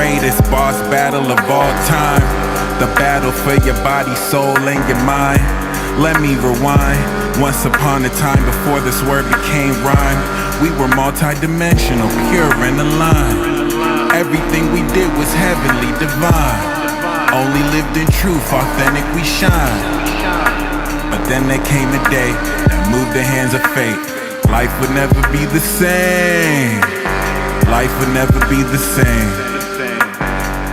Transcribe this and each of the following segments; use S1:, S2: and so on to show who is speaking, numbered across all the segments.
S1: greatest boss battle of all time. The battle for your body, soul, and your mind. Let me rewind. Once upon a time, before this word became rhyme, we were multi-dimensional, pure and aligned. Everything we did was heavenly, divine. Only lived in truth, authentic we shine. But then there came a day that moved the hands of fate. Life would never be the same. Life would never be the same.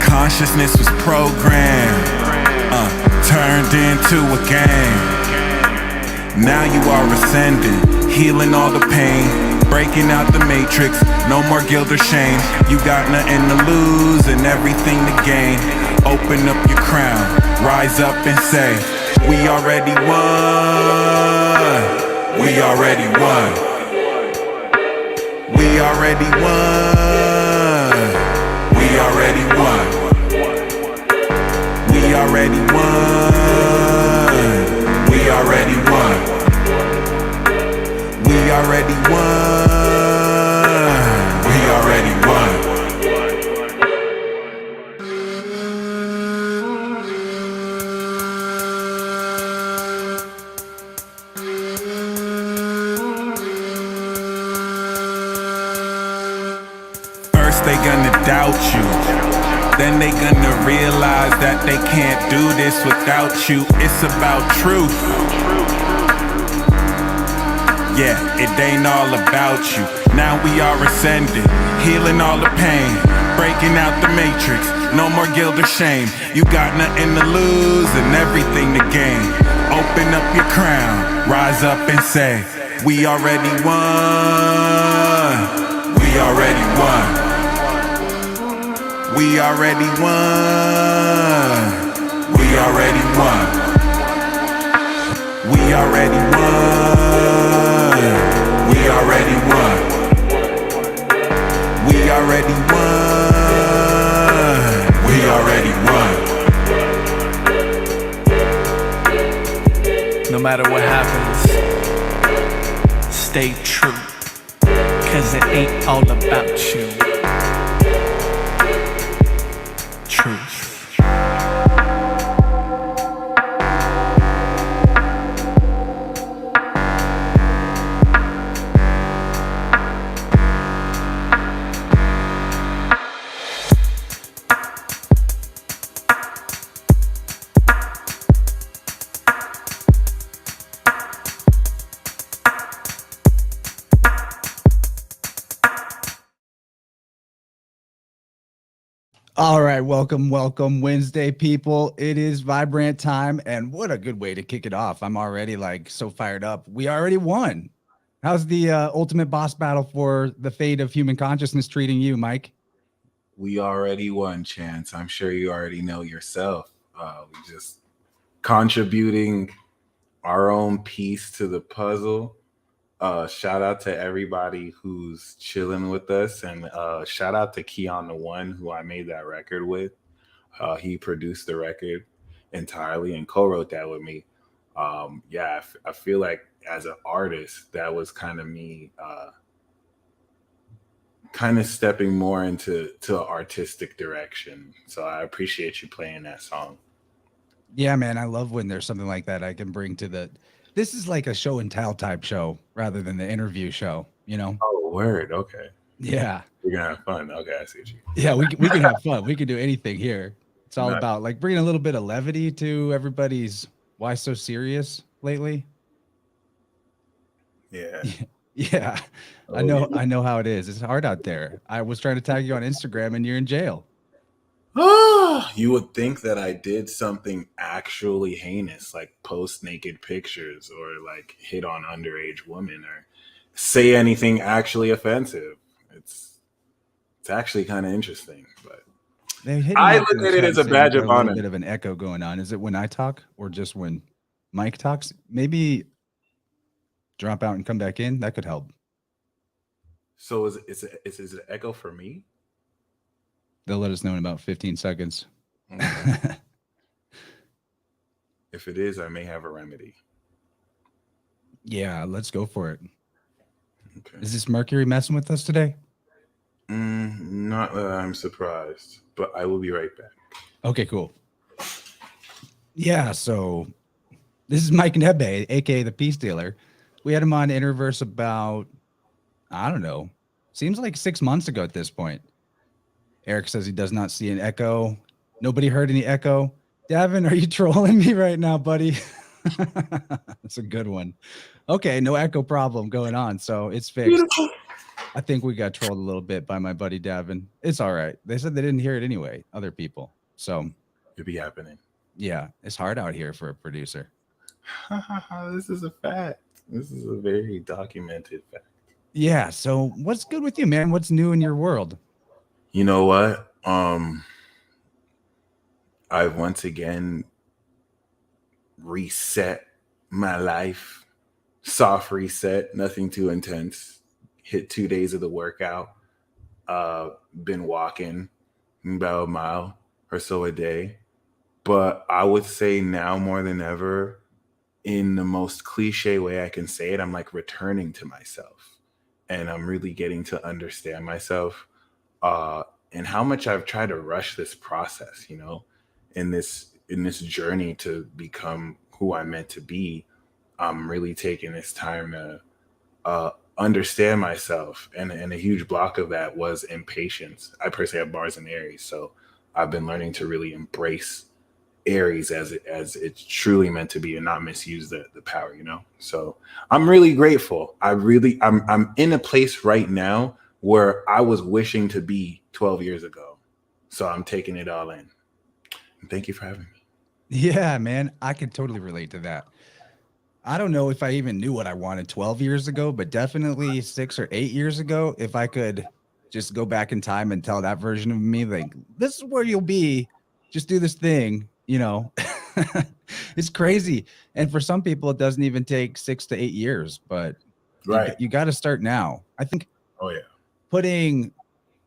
S1: Consciousness was programmed, turned into a game. Now you are ascending, healing all the pain, breaking out the matrix, no more guilt or shame. You got nothing to lose and everything to gain. Open up your crown, rise up and say, we already won. We already won. We already won. We already won. We already won. We already won. We already won. We already won. First they gonna doubt you, then they gonna realize that they can't do this without you. It's about truth. Yeah, it ain't all about you. Now we are ascending, healing all the pain, breaking out the matrix, no more guilt or shame. You got nothing to lose and everything to gain. Open up your crown, rise up and say, we already won. We already won. We already won. We already won. We already won. We already won. We already won. We already won.
S2: No matter what happens, stay true, 'cause it ain't all about you. Truth.
S3: All right, welcome Wednesday, people. It is Vibe Rant time, and what a good way to kick it off. I'm already like so fired up. We already won. How's the ultimate boss battle for the fate of human consciousness treating you, Mike?
S1: We already won, Chance. I'm sure you already know yourself. We just contributing our own piece to the puzzle. Shout out to everybody who's chilling with us, and shout out to Keon the One, who I made that record with. He produced the record entirely and co-wrote that with me. Yeah, I feel like as an artist, that was kind of me kind of stepping more into an artistic direction. So I appreciate you playing that song.
S3: Yeah, man, I love when there's something like that I can bring to the. This is like a show and tell type show rather than the interview show, you know?
S1: Oh, word. Okay.
S3: Yeah.
S1: We're going to have fun. Okay, I see what you.
S3: Yeah, we can have fun. We can do anything here. It's all about like bringing a little bit of levity to everybody's why so serious lately.
S1: Yeah.
S3: Yeah. I know how it is. It's hard out there. I was trying to tag you on Instagram and you're in jail.
S1: You would think that I did something actually heinous, like post naked pictures or like hit on underage women or say anything actually offensive. It's actually kind of interesting, but I look at it as a badge of honor.
S3: A little bit of an echo going on. Is it when I talk or just when Mike talks? Maybe drop out and come back in. That could help.
S1: So is it an echo for me?
S3: They'll let us know in about 15 seconds.
S1: If it is, I may have a remedy.
S3: Yeah, let's go for it.
S1: Okay.
S3: Is this Mercury messing with us today?
S1: Not that I'm surprised.
S4: but I will be right back.
S3: Okay, cool. Yeah, so this is Mike Nnebe, aka the Peace Dealer. We had him on InnerVerse about, I don't know, seems like 6 months ago at this point. Eric says he does not see an echo. Nobody heard any echo. Davin, are you trolling me right now, buddy? That's a good one. Okay, no echo problem going on, so it's fixed.
S4: Beautiful.
S3: I think we got trolled a little bit by my buddy Davin. It's all right. They said they didn't hear it anyway, other people. So
S4: It'd be happening.
S3: yeah, it's hard out here for a producer.
S4: This is a fact. This is a very documented fact.
S3: Yeah, so what's good with you, man? What's new in your world?
S4: You know what? I've once again reset my life. Soft reset, nothing too intense. Hit 2 days of the workout. Been walking about a mile or so a day. But I would say now more than ever, in the most cliche way I can say it, I'm like returning to myself. And I'm really getting to understand myself. And how much I've tried to rush this process, you know, in this journey to become who I'm meant to be. I'm really taking this time to understand myself, and a huge block of that was impatience. I personally have Mars and Aries, so I've been learning to really embrace Aries as it's truly meant to be, and not misuse the power, you know. So I'm really grateful. I'm in a place right now where I was wishing to be 12 years ago. So I'm taking it all in. And thank you for having me.
S3: Yeah, man, I could totally relate to that. I don't know if I even knew what I wanted 12 years ago, but definitely 6 or 8 years ago, if I could just go back in time and tell that version of me, like, this is where you'll be, just do this thing, you know. It's crazy. And for some people, it doesn't even take 6 to 8 years, but
S4: Right.
S3: you got to start now. I think
S4: Oh, yeah.
S3: putting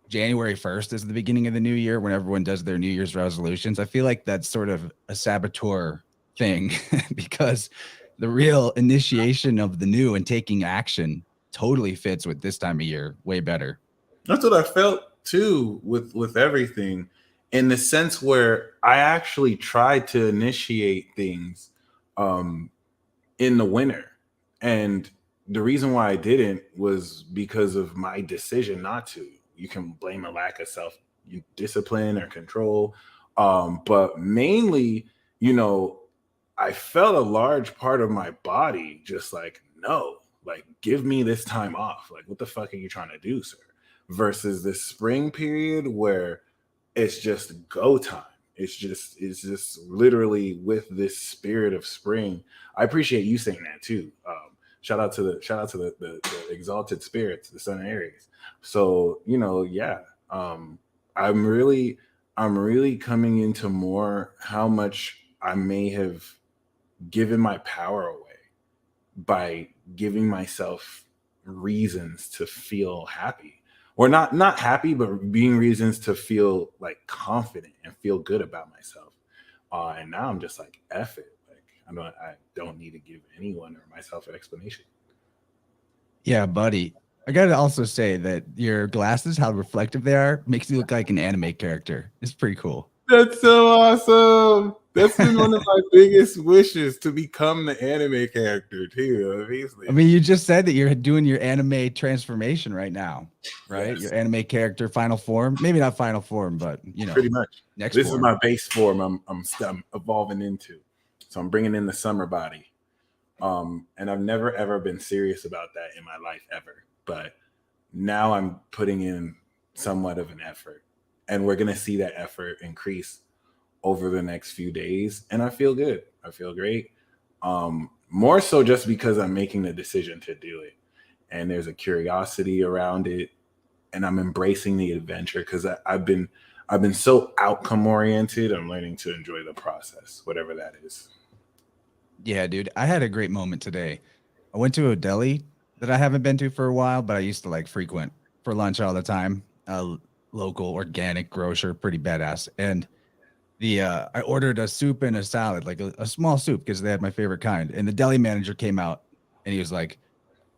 S3: January 1st as the beginning of the new year, when everyone does their New Year's resolutions, I feel like that's sort of a saboteur thing because the real initiation of the new and taking action totally fits with this time of year way better.
S4: That's what I felt too with everything, in the sense where I actually tried to initiate things in the winter, and the reason why I didn't was because of my decision not to. You can blame a lack of self discipline or control, but mainly, you know, I felt a large part of my body just like, no, like, give me this time off. Like, what the fuck are you trying to do, sir? Versus this spring period where it's just go time. It's just literally with this spirit of spring. I appreciate you saying that too. Shout out to the exalted spirits, the sun and Aries. So, you know, yeah. I'm really coming into more how much I may have given my power away by giving myself reasons to feel happy, or not happy, but being reasons to feel like confident and feel good about myself. And now I'm just like, F it. Like, I don't need to give anyone or myself an explanation.
S3: Yeah, buddy. I gotta also say that your glasses, how reflective they are, makes you look like an anime character. It's pretty cool.
S4: That's so awesome. That's been one of my biggest wishes, to become the anime character too, obviously.
S3: I mean, you just said that you're doing your anime transformation right now, right?
S4: Yes.
S3: Your anime character final form, maybe not final form, but you know,
S4: Pretty much.
S3: next
S4: This
S3: form.
S4: is my base form I'm evolving into. So I'm bringing in the summer body. And I've never ever been serious about that in my life ever. But now I'm putting in somewhat of an effort, and we're going to see that effort increase over the next few days. And I feel good. I feel great. More so just because I'm making the decision to do it, and there's a curiosity around it, and I'm embracing the adventure, because I've been so outcome oriented. I'm learning to enjoy the process, whatever that is.
S3: Yeah, dude. I had a great moment today. I went to a deli that I haven't been to for a while, but I used to like frequent for lunch all the time. A local organic grocer, pretty badass. And I ordered a soup and a salad, like a small soup, because they had my favorite kind. And the deli manager came out and he was like,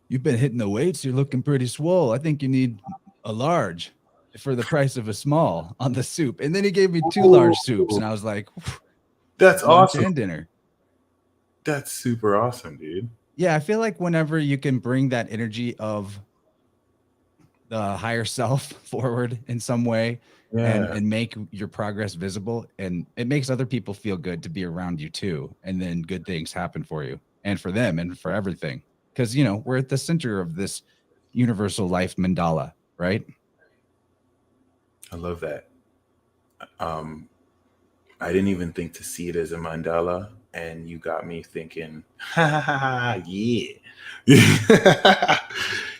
S3: "You've been hitting the weights. You're looking pretty swole. I think you need a large." for the price of a small on the soup. And then he gave me 2 large soups, and I was like,
S4: that's
S3: lunch
S4: awesome.
S3: and dinner.
S4: That's super awesome, dude.
S3: Yeah, I feel like whenever you can bring that energy of the higher self forward in some way and make your progress visible, and it makes other people feel good to be around you too. And then good things happen for you and for them and for everything. Because, you know, we're at the center of this universal life mandala, right?
S4: I love that. I didn't even think to see it as a mandala, and you got me thinking, yeah.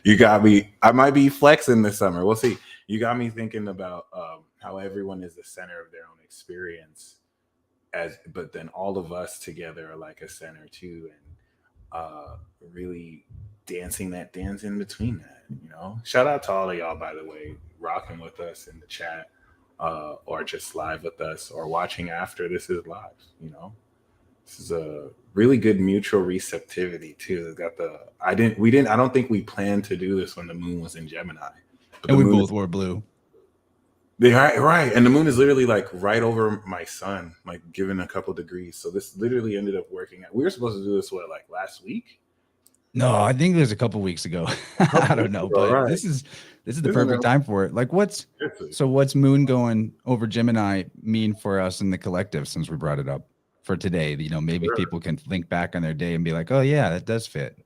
S4: You got me. I might be flexing this summer. We'll see. You got me thinking about how everyone is the center of their own experience, but then all of us together are like a center too, and really dancing that dance in between that. You know, shout out to all of y'all, by the way, rocking with us in the chat. Or just live with us or watching after this is live. You know, this is a really good mutual receptivity too. I don't think we planned to do this when the moon was in Gemini.
S3: And we both wore blue.
S4: Right. And the moon is literally like right over my sun, like given a couple degrees. So this literally ended up working out. We were supposed to do this like last week?
S3: No, I think it was a couple weeks ago. I don't know, but
S4: right.
S3: this is the perfect time for it. Like what's moon going over Gemini mean for us in the collective, since we brought it up for today? You know, maybe people can think back on their day and be like, oh yeah, that does fit.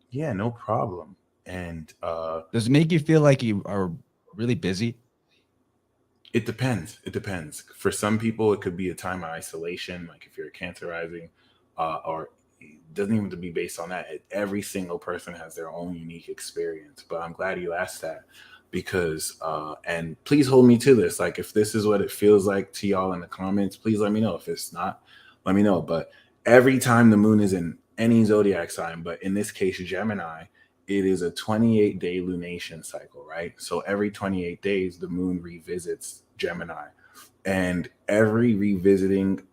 S4: Yeah, no problem. And
S3: does it make you feel like you are really busy?
S4: It depends. For some people, it could be a time of isolation, like if you're Cancer rising, or it doesn't even have to be based on that. Every single person has their own unique experience. But I'm glad you asked that, because and please hold me to this. Like, if this is what it feels like to y'all in the comments, please let me know. If it's not, let me know. But every time the moon is in any zodiac sign, but in this case, Gemini, it is a 28-day lunation cycle, right? So every 28 days, the moon revisits Gemini. And every revisiting,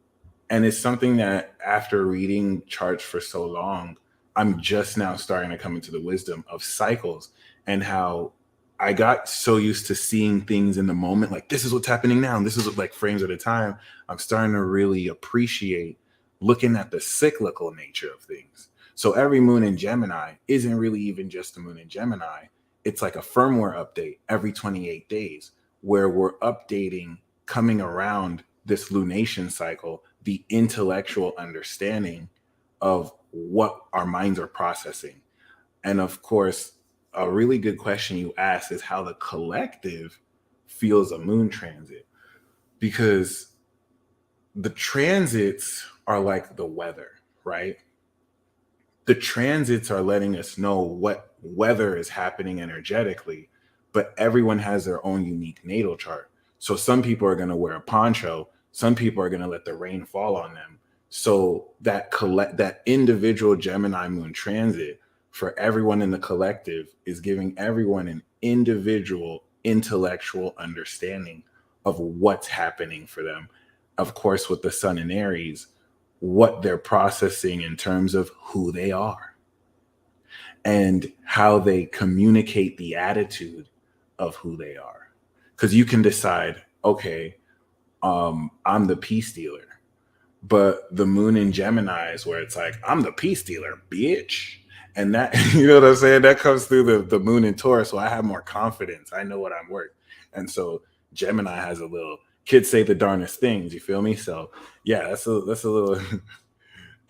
S4: and it's something that after reading charts for so long, I'm just now starting to come into the wisdom of cycles, and how I got so used to seeing things in the moment, like this is what's happening now, and this is like frames at a time. I'm starting to really appreciate looking at the cyclical nature of things. So every moon in Gemini isn't really even just the moon in Gemini. It's like a firmware update every 28 days, where we're updating, coming around this lunation cycle, the intellectual understanding of what our minds are processing. And of course, a really good question you asked is how the collective feels a moon transit, because the transits are like the weather, right? The transits are letting us know what weather is happening energetically, but everyone has their own unique natal chart. So some people are going to wear a poncho. Some people are going to let the rain fall on them. So that individual Gemini moon transit for everyone in the collective is giving everyone an individual intellectual understanding of what's happening for them. Of course, with the sun in Aries, what they're processing in terms of who they are and how they communicate the attitude of who they are. Because you can decide, okay, I'm the peace dealer, but the moon in Gemini is where it's like, I'm the peace dealer, bitch. And that, you know what I'm saying? That comes through the moon in Taurus. So I have more confidence. I know what I'm worth. And so Gemini has a little, kids say the darnest things, you feel me? So yeah, that's a little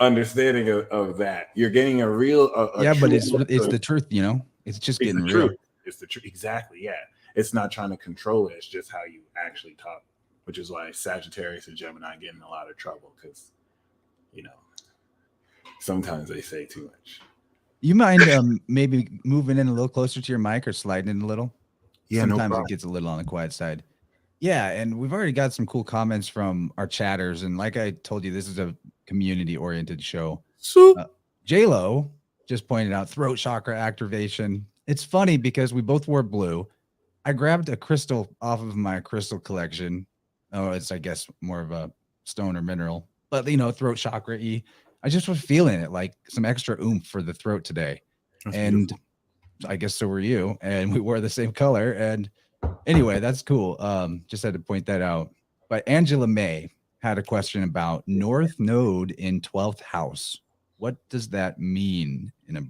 S4: understanding of that. You're getting a real,
S3: but it's the truth, you know, it's just getting real.
S4: It's the truth. Exactly. Yeah. It's not trying to control it. It's just how you actually talk, which is why Sagittarius and Gemini get in a lot of trouble, because, you know, sometimes they say too much.
S3: You mind maybe moving in a little closer to your mic or sliding in a little?
S4: Yeah,
S3: sometimes it gets a little on the quiet side. Yeah, and we've already got some cool comments from our chatters, and like I told you, this is a community-oriented show. J-Lo just pointed out throat chakra activation. It's funny because we both wore blue. I grabbed a crystal off of my crystal collection. Oh, it's, I guess, more of a stone or mineral, but you know, throat chakra-y. I just was feeling it, like some extra oomph for the throat today. That's and beautiful. I guess so were you. And we wore the same color. And Anyway, that's cool. Just had to point that out. But Angela May had a question about North Node in 12th house. What does that mean in a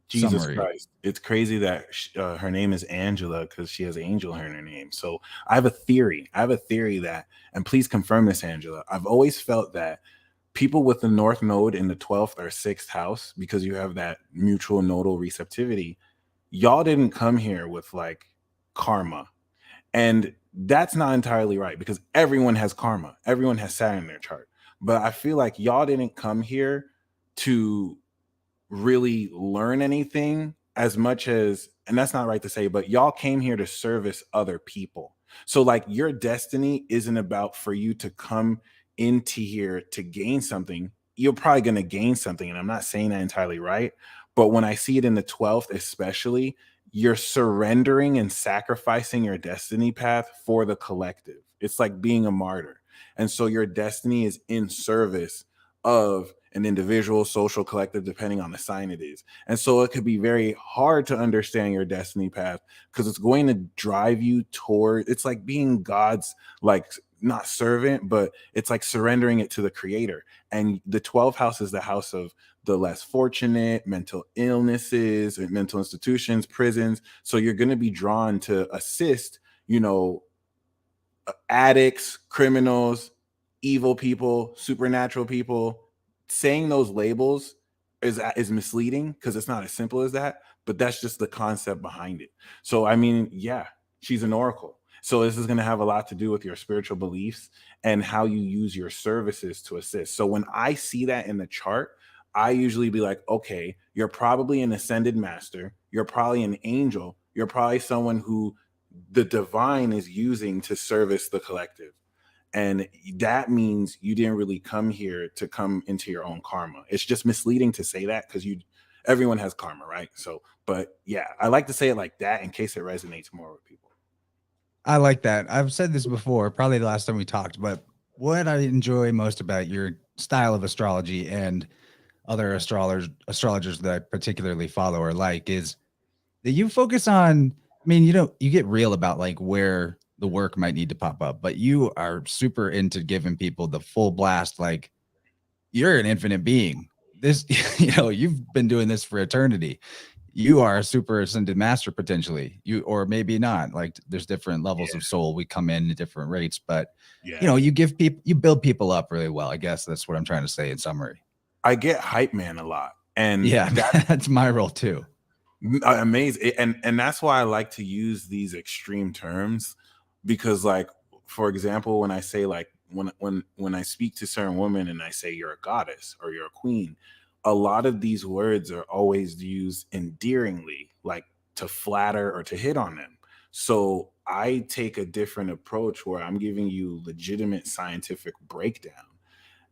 S4: Jesus
S3: summary?
S4: Christ. It's crazy that her name is Angela because she has angel in her name. So I have a theory. That, and please confirm this, Angela. I've always felt that people with the North Node in the 12th or 6th house, because you have that mutual nodal receptivity, y'all didn't come here with like karma. And that's not entirely right because everyone has karma. Everyone has Saturn in their chart. But I feel like y'all didn't come here to really learn anything as much as, and that's not right to say, but y'all came here to service other people. So like your destiny isn't about for you to come into here to gain something. You're probably going to gain something, and I'm not saying that entirely right, but when I see it in the 12th especially, you're surrendering and sacrificing your destiny path for the collective. It's like being a martyr. And so your destiny is in service of an individual, social, collective, depending on the sign it is. And so it could be very hard to understand your destiny path because it's going to drive you toward, it's like being God's, like, not servant, but it's like surrendering it to the creator. And the 12th house is the house of the less fortunate, mental illnesses, mental institutions, prisons. So you're going to be drawn to assist, addicts, criminals, evil people, supernatural people. Saying those labels is misleading because it's not as simple as that, but that's just the concept behind it. So I mean, yeah, she's an oracle. So this is going to have a lot to do with your spiritual beliefs and how you use your services to assist. So when I see that in the chart, I usually be like, okay, you're probably an ascended master, you're probably an angel, you're probably someone who the divine is using to service the collective. And that means you didn't really come here to come into your own karma. It's just misleading to say that because everyone has karma, right? So, but yeah, I like to say it like that in case it resonates more with people.
S3: I like that. I've said this before, probably the last time we talked, but what I enjoy most about your style of astrology and other astrologers that I particularly follow or like is that you focus on, I mean, you get real about like where the work might need to pop up, but you are super into giving people the full blast. Like you're an infinite being. This, you've been doing this for eternity. You are a super ascended master potentially. Or maybe not. Like there's different levels of soul. We come in at different rates, but you build people up really well. I guess that's what I'm trying to say in summary.
S4: I get hype man a lot. And
S3: yeah, that's my role too.
S4: Amazing. And that's why I like to use these extreme terms because, like, for example, when I say like when I speak to certain women and I say you're a goddess or you're a queen, a lot of these words are always used endearingly, like to flatter or to hit on them. So I take a different approach where I'm giving you legitimate scientific breakdown.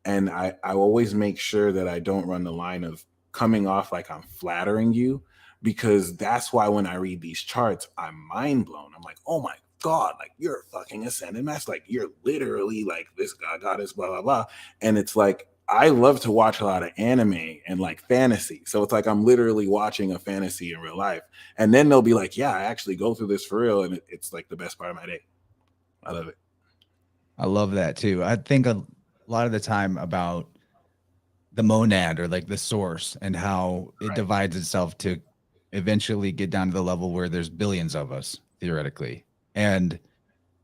S4: And I always make sure that I don't run the line of coming off like I'm flattering you, because that's why when I read these charts, I'm mind blown. I'm like, oh my God, like you're a fucking ascended master. Like you're literally like this goddess, blah, blah, blah. And it's like, I love to watch a lot of anime and like fantasy. So it's like I'm literally watching a fantasy in real life. And then they'll be like, yeah, I actually go through this for real. And it's like the best part of my day. I love it.
S3: I love that too. I think a lot of the time about the monad or like the source and how it divides itself to eventually get down to the level where there's billions of us theoretically. And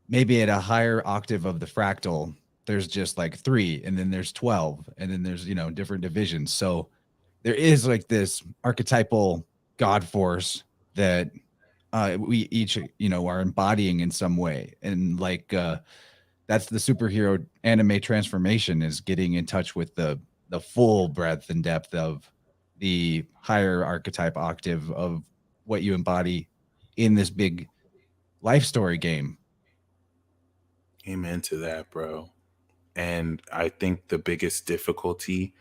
S3: maybe at a higher octave of the fractal, there's just like 3, and then there's 12, and then there's, different divisions. So there is like this archetypal God force that we each, are embodying in some way. And like, that's the superhero anime transformation, is getting in touch with the full breadth and depth of the higher archetype octave of what you embody in this big life story game.
S4: Amen to that, bro. And I think the biggest difficulty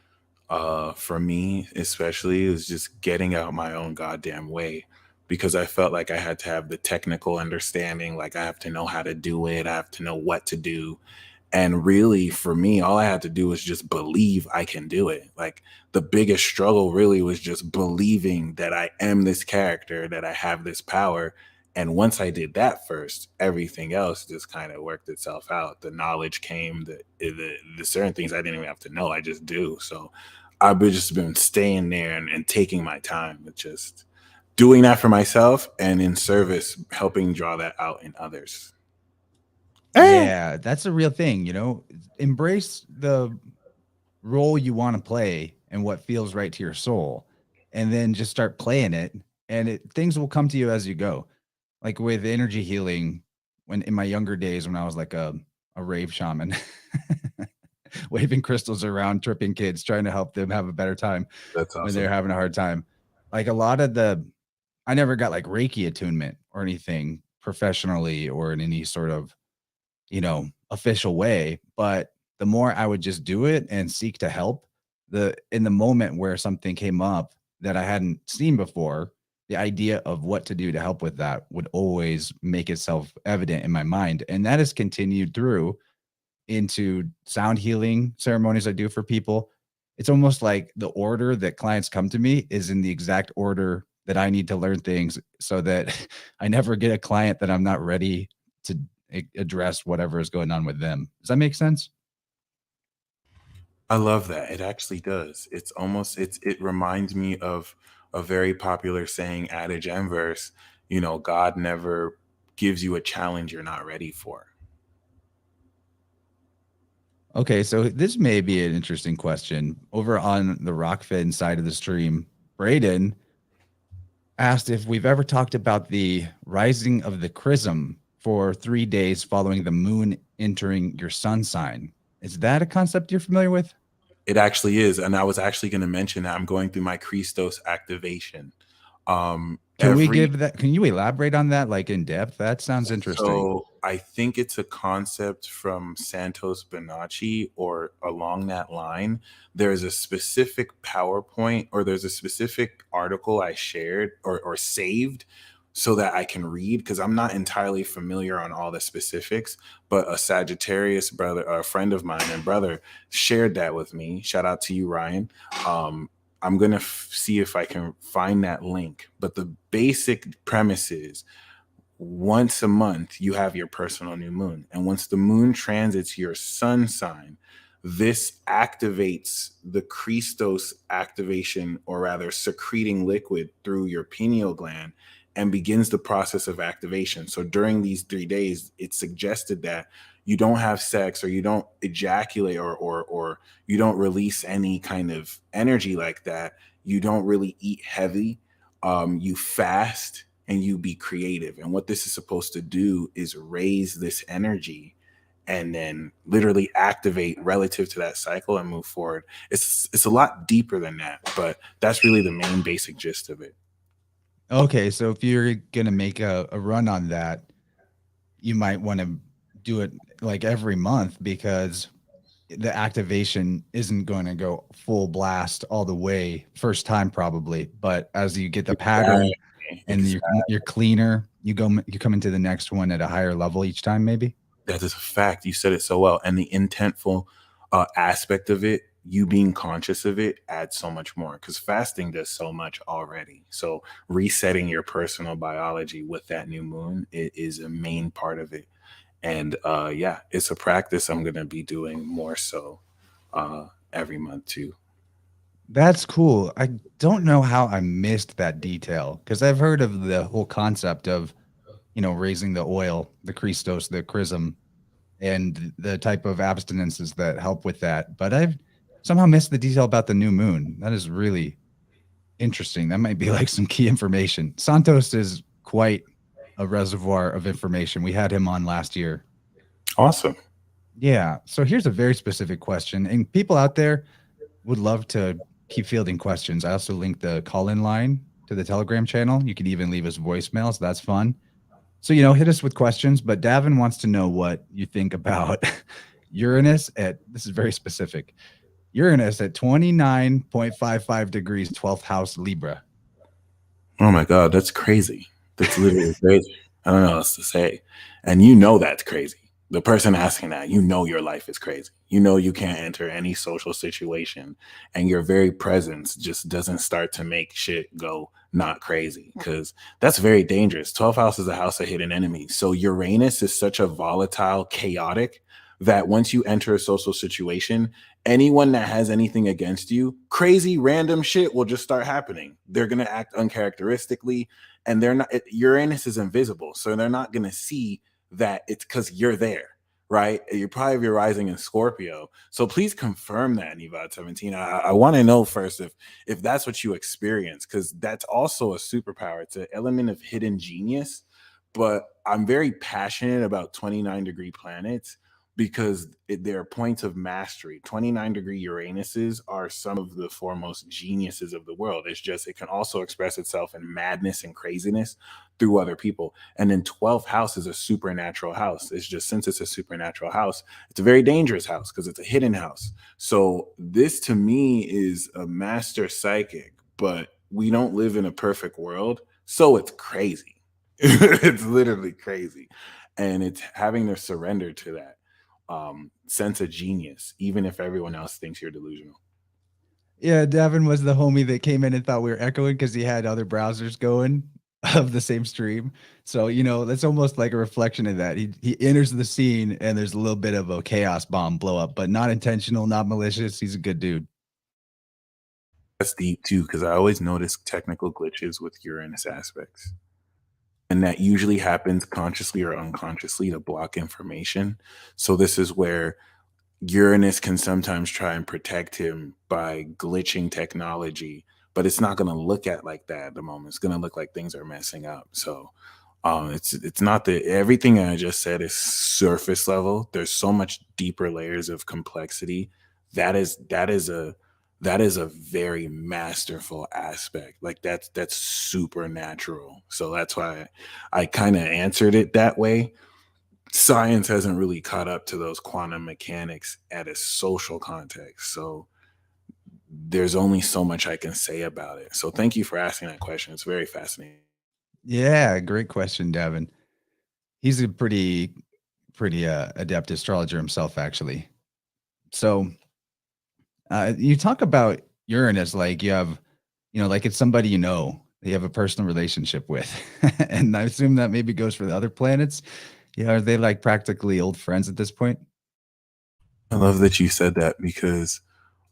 S4: for me especially is just getting out my own goddamn way, because I felt like I had to have the technical understanding, like I have to know how to do it, I have to know what to do. And really for me, all I had to do was just believe I can do it. Like the biggest struggle really was just believing that I am this character, that I have this power, And once I did that first, everything else just kind of worked itself out. The knowledge came, the certain things I didn't even have to know, I just do. So I've just been staying there and taking my time with just doing that for myself, and in service, helping draw that out in others.
S3: Yeah, that's a real thing, embrace the role you want to play and what feels right to your soul, and then just start playing it, and things will come to you as you go. Like with energy healing, when in my younger days, when I was like a rave shaman, waving crystals around, tripping kids, trying to help them have a better time
S4: That's
S3: when
S4: awesome.
S3: they're having a hard time. Like a lot of I never got like Reiki attunement or anything professionally or in any sort of, official way. But the more I would just do it and seek to help, in the moment where something came up that I hadn't seen before, the idea of what to do to help with that would always make itself evident in my mind. And that has continued through into sound healing ceremonies I do for people. It's almost like the order that clients come to me is in the exact order that I need to learn things, so that I never get a client that I'm not ready to address whatever is going on with them. Does that make sense?
S4: I love that. It actually does. It reminds me of a very popular saying, adage and verse, God never gives you a challenge you're not ready for.
S3: Okay, so this may be an interesting question. Over on the Rockfin side of the stream, Braden asked if we've ever talked about the rising of the chrism for 3 days following the moon entering your sun sign. Is that a concept you're familiar with?
S4: It actually is. And I was actually going to mention that I'm going through my Christos activation.
S3: Can you elaborate on that like in depth? That sounds interesting.
S4: So I think it's a concept from Santos Bonacci or along that line. There's a specific PowerPoint, or there's a specific article I shared or saved so that I can read, because I'm not entirely familiar on all the specifics, but a Sagittarius brother, a friend of mine and brother, shared that with me. Shout out to you, Ryan. I'm going to see if I can find that link. But the basic premise is, once a month, you have your personal new moon. And once the moon transits your sun sign, this activates the Christos activation, or rather secreting liquid through your pineal gland, and begins the process of activation. So during these 3 days, it's suggested that you don't have sex, or you don't ejaculate, or you don't release any kind of energy like that. You don't really eat heavy. You fast and you be creative. And what this is supposed to do is raise this energy and then literally activate relative to that cycle and move forward. It's a lot deeper than that, but that's really the main basic gist of it.
S3: Okay, so if you're gonna make a run on that, you might want to do it like every month, because the activation isn't going to go full blast all the way first time probably, but as you get the pattern and you're cleaner, you come into the next one at a higher level each time, maybe.
S4: That is a fact. You said it so well. And the intentful aspect of it, you being conscious of it, adds so much more, because fasting does so much already. So resetting your personal biology with that new moon, it is a main part of it. And yeah, it's a practice I'm going to be doing more so every month too.
S3: That's cool. I don't know how I missed that detail, because I've heard of the whole concept of, raising the oil, the Christos, the chrism, and the type of abstinences that help with that. But I've somehow missed the detail about the new moon. That is really interesting. That might be like some key information. Santos is quite a reservoir of information. We had him on last year.
S4: Awesome.
S3: Yeah. So here's a very specific question. And people out there would love to keep fielding questions. I also linked the call-in line to the Telegram channel. You can even leave us voicemails. That's fun. So, hit us with questions. But Davin wants to know what you think about Uranus this is very specific, Uranus at 29.55 degrees, 12th house Libra.
S4: Oh my God, that's crazy. That's literally crazy. I don't know what else to say. And that's crazy. The person asking that, your life is crazy. You know you can't enter any social situation, and your very presence just doesn't start to make shit go not crazy, because that's very dangerous. 12th house is a house of hidden enemies. So Uranus is such a volatile, chaotic, that once you enter a social situation, anyone that has anything against you, crazy random shit will just start happening. They're going to act uncharacteristically, and they're not, Uranus is invisible, so they're not going to see that it's because you're there, right? You probably have your rising in Scorpio. So please confirm that, Nnebe 17. I want to know first if that's what you experience, because that's also a superpower. It's an element of hidden genius. But I'm very passionate about 29-degree planets, because they're points of mastery. 29-degree Uranuses are some of the foremost geniuses of the world. It's just, it can also express itself in madness and craziness through other people. And then 12th house is a supernatural house. It's just, since it's a supernatural house, it's a very dangerous house because it's a hidden house. So this to me is a master psychic, but we don't live in a perfect world. So it's crazy. It's literally crazy. And it's having to surrender to that sense of genius, even if everyone else thinks you're delusional.
S3: Yeah, Devin was the homie that came in and thought we were echoing because he had other browsers going of the same stream. So, you know, that's almost like a reflection of that. He enters the scene and there's a little bit of a chaos bomb blow up, but not intentional, not malicious. He's a good dude.
S4: That's deep too, because I always notice technical glitches with Uranus aspects. And that usually happens consciously or unconsciously to block information. So this is where Uranus can sometimes try and protect him by glitching technology, but it's not going to look at like that at the moment. It's going to look like things are messing up. So it's not that everything I just said is surface level. There's so much deeper layers of complexity. That is a very masterful aspect. Like that's supernatural. So that's why I kind of answered it that way. Science hasn't really caught up to those quantum mechanics at a social context. So there's only so much I can say about it. So thank you for asking that question. It's very fascinating.
S3: Yeah, great question, Devin. He's a pretty adept astrologer himself, actually. So you talk about Uranus like you have, you know, like it's somebody you know, you have a personal relationship with. And I assume that maybe goes for the other planets. Yeah, are they like practically old friends at this point?
S4: I love that you said that, because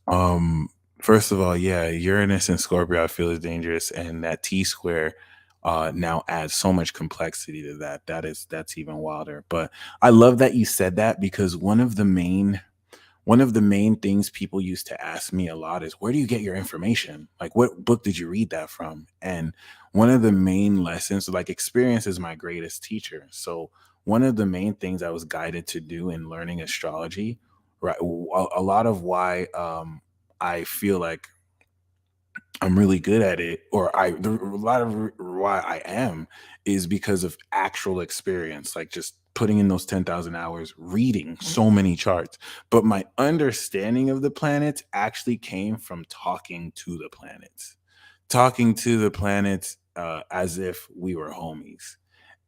S4: um first of all, yeah, Uranus and Scorpio I feel is dangerous, and that T square now adds so much complexity to that. That's even wilder. But I love that you said that, because one of the main things people used to ask me a lot is, where do you get your information? Like, what book did you read that from? And one of the main lessons, like, experience is my greatest teacher. So one of the main things I was guided to do in learning astrology, right, a lot of why I feel like I'm really good at it, or a lot of why I am, is because of actual experience, like just putting in those 10,000 hours, reading so many charts. But my understanding of the planets actually came from talking to the planets as if we were homies.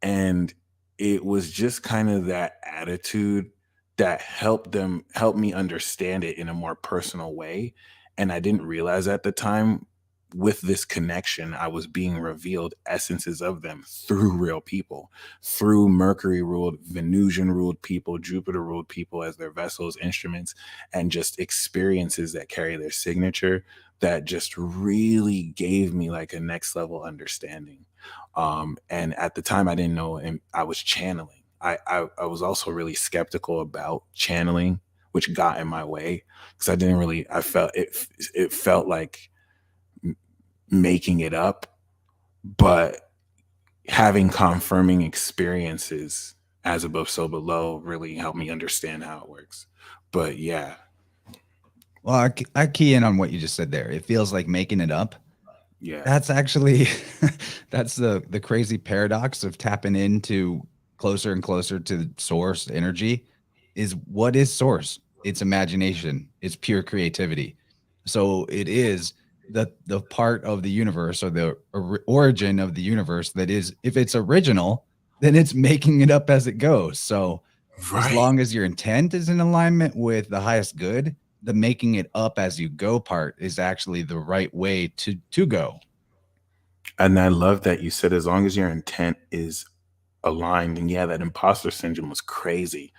S4: And it was just kind of that attitude that help me understand it in a more personal way. And I didn't realize at the time, with this connection, I was being revealed essences of them through real people, through Mercury ruled, Venusian ruled people, Jupiter ruled people as their vessels, instruments, and just experiences that carry their signature, that just really gave me like a next level understanding. And at the time I didn't know, and I was channeling. I was also really skeptical about channeling, which got in my way, because I felt it felt like making it up. But having confirming experiences, as above so below, really helped me understand how it works. But yeah.
S3: Well, I key in on what you just said there. It feels like making it up.
S4: Yeah.
S3: That's actually that's the crazy paradox of tapping into closer and closer to the source energy. Is what is source? It's imagination. It's pure creativity. So it is the part of the universe, or the origin of the universe, that is, if it's original, then it's making it up as it goes. So As
S4: Right.
S3: long as your intent is in alignment with the highest good, the making it up as you go part is actually the right way to go.
S4: And I love that you said as long as your intent is aligned. And yeah, that imposter syndrome was crazy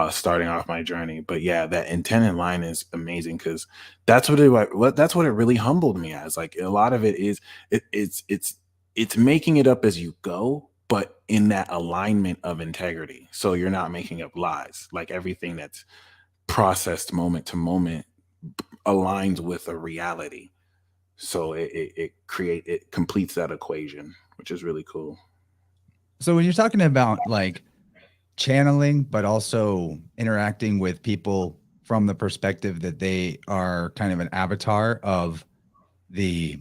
S4: starting off my journey. But yeah, that intent in line is amazing because that's what it really humbled me as. Like a lot of it is it's making it up as you go, but in that alignment of integrity. So you're not making up lies. Like everything that's processed moment to moment aligns with a reality. So it completes that equation, which is really cool.
S3: So when you're talking about like channeling, but also interacting with people from the perspective that they are kind of an avatar of the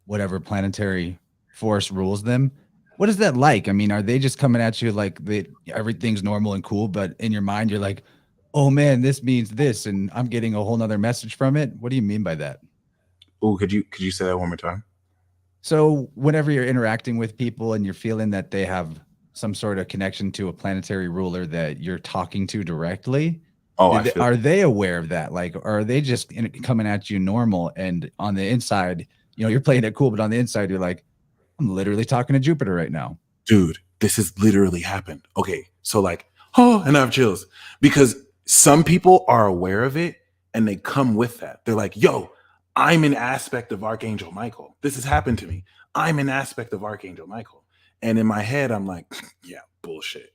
S3: whatever planetary force rules them. What is that like? I mean, are they just coming at you like everything's normal and cool, but in your mind you're like, oh man, this means this, and I'm getting a whole nother message from it? What do you mean by that?
S4: Oh, could you say that one more time?
S3: So whenever you're interacting with people and you're feeling that they have some sort of connection to a planetary ruler that you're talking to directly,
S4: Oh, I feel
S3: are they aware of that? Like, are they just coming at you normal and on the inside, you're playing it cool, but on the inside, you're like, I'm literally talking to Jupiter right now.
S4: dude, this has literally happened. Okay, so like, oh, and I have chills because some people are aware of it and they come with that. They're like, yo, I'm an aspect of Archangel Michael. This has happened to me. I'm an aspect of Archangel Michael. And in my head, I'm like, yeah, bullshit.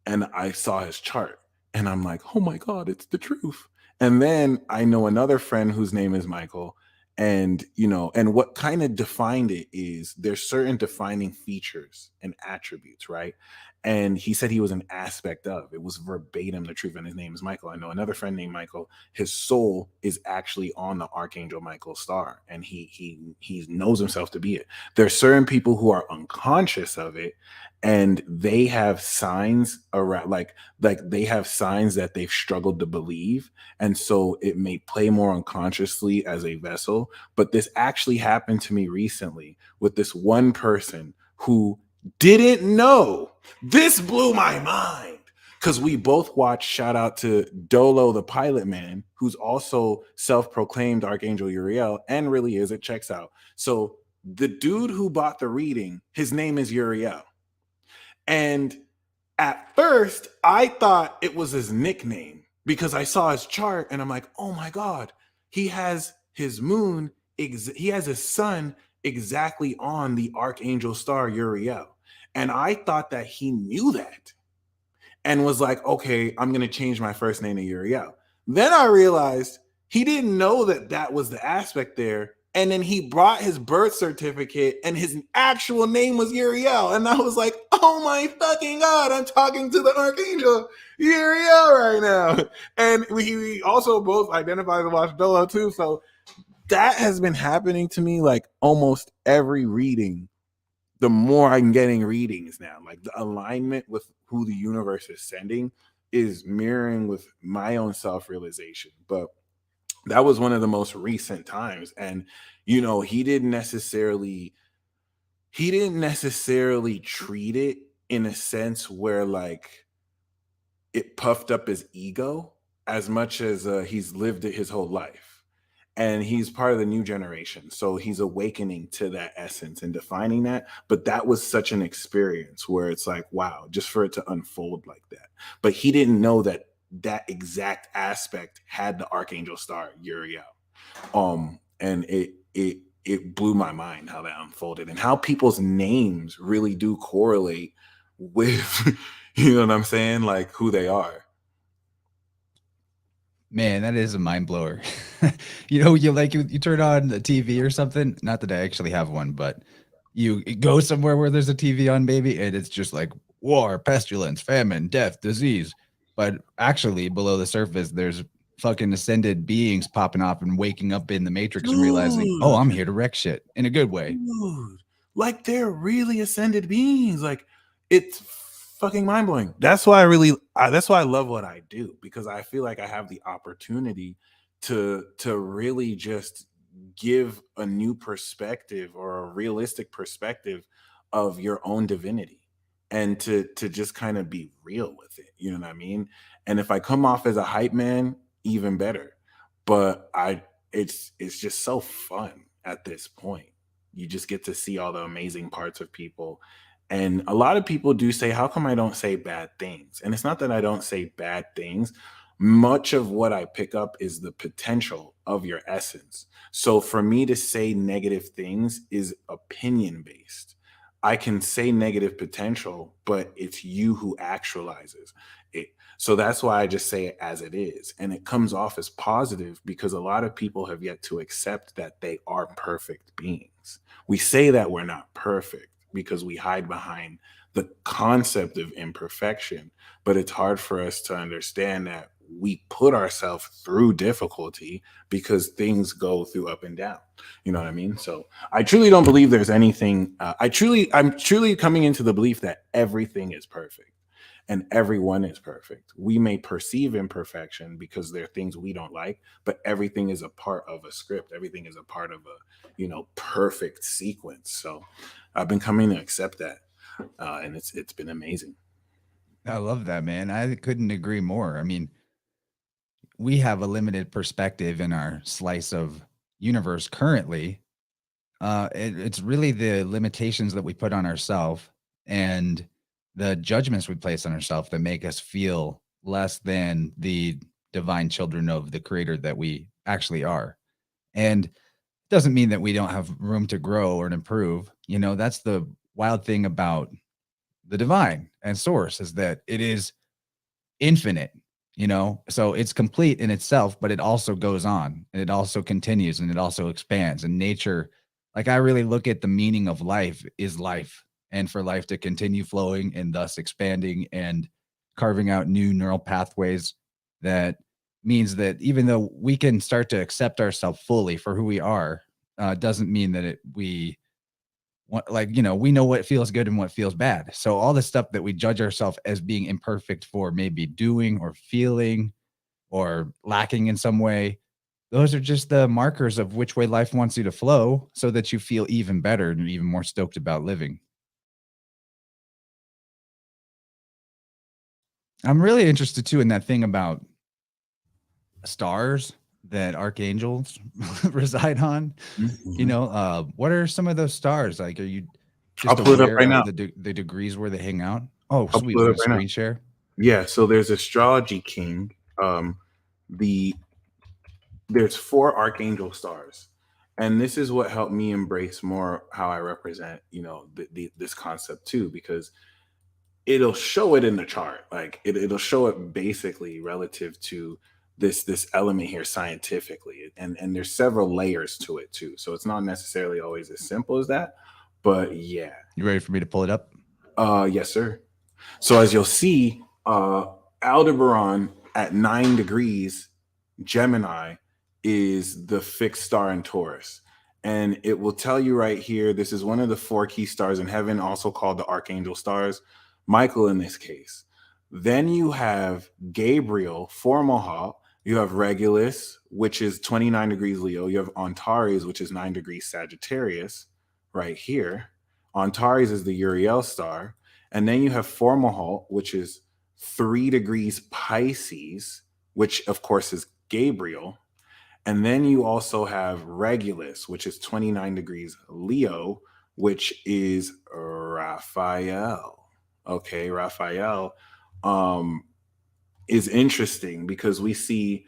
S4: And I saw his chart and I'm like, oh my God, it's the truth. And then I know another friend whose name is Michael. And, and what kind of defined it is there's certain defining features and attributes, right? And he said he was an aspect of it was verbatim the truth. And his name is Michael. I know another friend named Michael. His soul is actually on the Archangel Michael star, and he knows himself to be it. There's certain people who are unconscious of it, and they have signs around like they have signs that they've struggled to believe, and so it may play more unconsciously as a vessel. But this actually happened to me recently with this one person who didn't know. This blew my mind because we both watched, shout out to Dolo the Pilot Man, who's also self-proclaimed Archangel Uriel and really is, it checks out. So the dude who bought the reading, his name is Uriel. And at first, I thought it was his nickname because I saw his chart and I'm like, oh my God, he has his moon, he has his sun exactly on the Archangel star Uriel. And I thought that he knew that and was like, okay, I'm going to change my first name to Uriel. Then I realized he didn't know that that was the aspect there. And then he brought his birth certificate and his actual name was Uriel. And I was like, oh my fucking God, I'm talking to the Archangel Uriel right now. And we also both identify as Watchdolo too. So that has been happening to me like almost every reading. The more I'm getting readings now, like the alignment with who the universe is sending is mirroring with my own self-realization. But that was one of the most recent times. And he didn't necessarily treat it in a sense where like it puffed up his ego as much as he's lived it his whole life, and he's part of the new generation, so he's awakening to that essence and defining that. But that was such an experience where it's like, wow, just for it to unfold like that. But he didn't know that that exact aspect had the Archangel star Uriel. And it blew my mind how that unfolded and how people's names really do correlate with you know what I'm saying, like who they are.
S3: Man, that is a mind blower. You turn on the TV or something. Not that I actually have one, but you go somewhere where there's a TV on, baby, and it's just like war, pestilence, famine, death, disease. But actually, below the surface, there's fucking ascended beings popping off and waking up in the matrix and realizing, oh,
S4: Dude,
S3: I'm here to wreck shit in a good way.
S4: dude, like they're really ascended beings. Like it's fucking mind blowing. That's why I love what I do, because I feel like I have the opportunity to really just give a new perspective or a realistic perspective of your own divinity. and to just kind of be real with it. You know what I mean? And if I come off as a hype man, even better. But it's just so fun at this point. You just get to see all the amazing parts of people. And a lot of people do say, how come I don't say bad things? And it's not that I don't say bad things. Much of what I pick up is the potential of your essence. So for me to say negative things is opinion based. I can say negative potential, but it's you who actualizes it. So that's why I just say it as it is. And it comes off as positive because a lot of people have yet to accept that they are perfect beings. We say that we're not perfect because we hide behind the concept of imperfection, but it's hard for us to understand that we put ourselves through difficulty because things go through up and down. You know what I mean? So I truly don't believe there's anything. I'm truly coming into the belief that everything is perfect and everyone is perfect. We may perceive imperfection because there are things we don't like, but everything is a part of a script. Everything is a part of a, perfect sequence. So I've been coming to accept that. And it's been amazing.
S3: I love that, man. I couldn't agree more. I mean, we have a limited perspective in our slice of universe currently. It's really the limitations that we put on ourselves and the judgments we place on ourselves that make us feel less than the divine children of the creator that we actually are. And it doesn't mean that we don't have room to grow or to improve. That's the wild thing about the divine and source, is that it is infinite. So it's complete in itself, but it also goes on and it also continues and it also expands. And nature, like, I really look at the meaning of life is life, and for life to continue flowing and thus expanding and carving out new neural pathways. That means that even though we can start to accept ourselves fully for who we are, doesn't mean that we know what feels good and what feels bad. So all the stuff that we judge ourselves as being imperfect for maybe doing or feeling or lacking in some way, those are just the markers of which way life wants you to flow so that you feel even better and even more stoked about living. I'm really interested too in that thing about stars that archangels reside on. What are some of those stars? Like, are you
S4: I'll
S3: just
S4: pull it up
S3: aware
S4: right
S3: of
S4: now.
S3: the degrees where they hang out? Oh,
S4: I'll
S3: sweet.
S4: pull it
S3: Want
S4: up
S3: to
S4: right now.
S3: screen share?
S4: Yeah, so there's Astrology King. There's 4 archangel stars, and this is what helped me embrace more how I represent, this concept too, because it'll show it in the chart, like it'll show it basically relative to this element here scientifically, and there's several layers to it too. So it's not necessarily always as simple as that, but yeah.
S3: You ready for me to pull it up?
S4: Yes, sir. So as you'll see, Aldebaran at 9 degrees Gemini is the fixed star in Taurus. And it will tell you right here, this is one of the 4 key stars in heaven, also called the archangel stars, Michael in this case. Then you have Gabriel, Fomalhaut. You have Regulus, which is 29 degrees Leo. You have Antares, which is 9 degrees Sagittarius right here. Antares is the Uriel star. And then you have Fomalhaut, which is 3 degrees Pisces, which of course is Gabriel. And then you also have Regulus, which is 29 degrees Leo, which is Raphael. Okay, Raphael is interesting because we see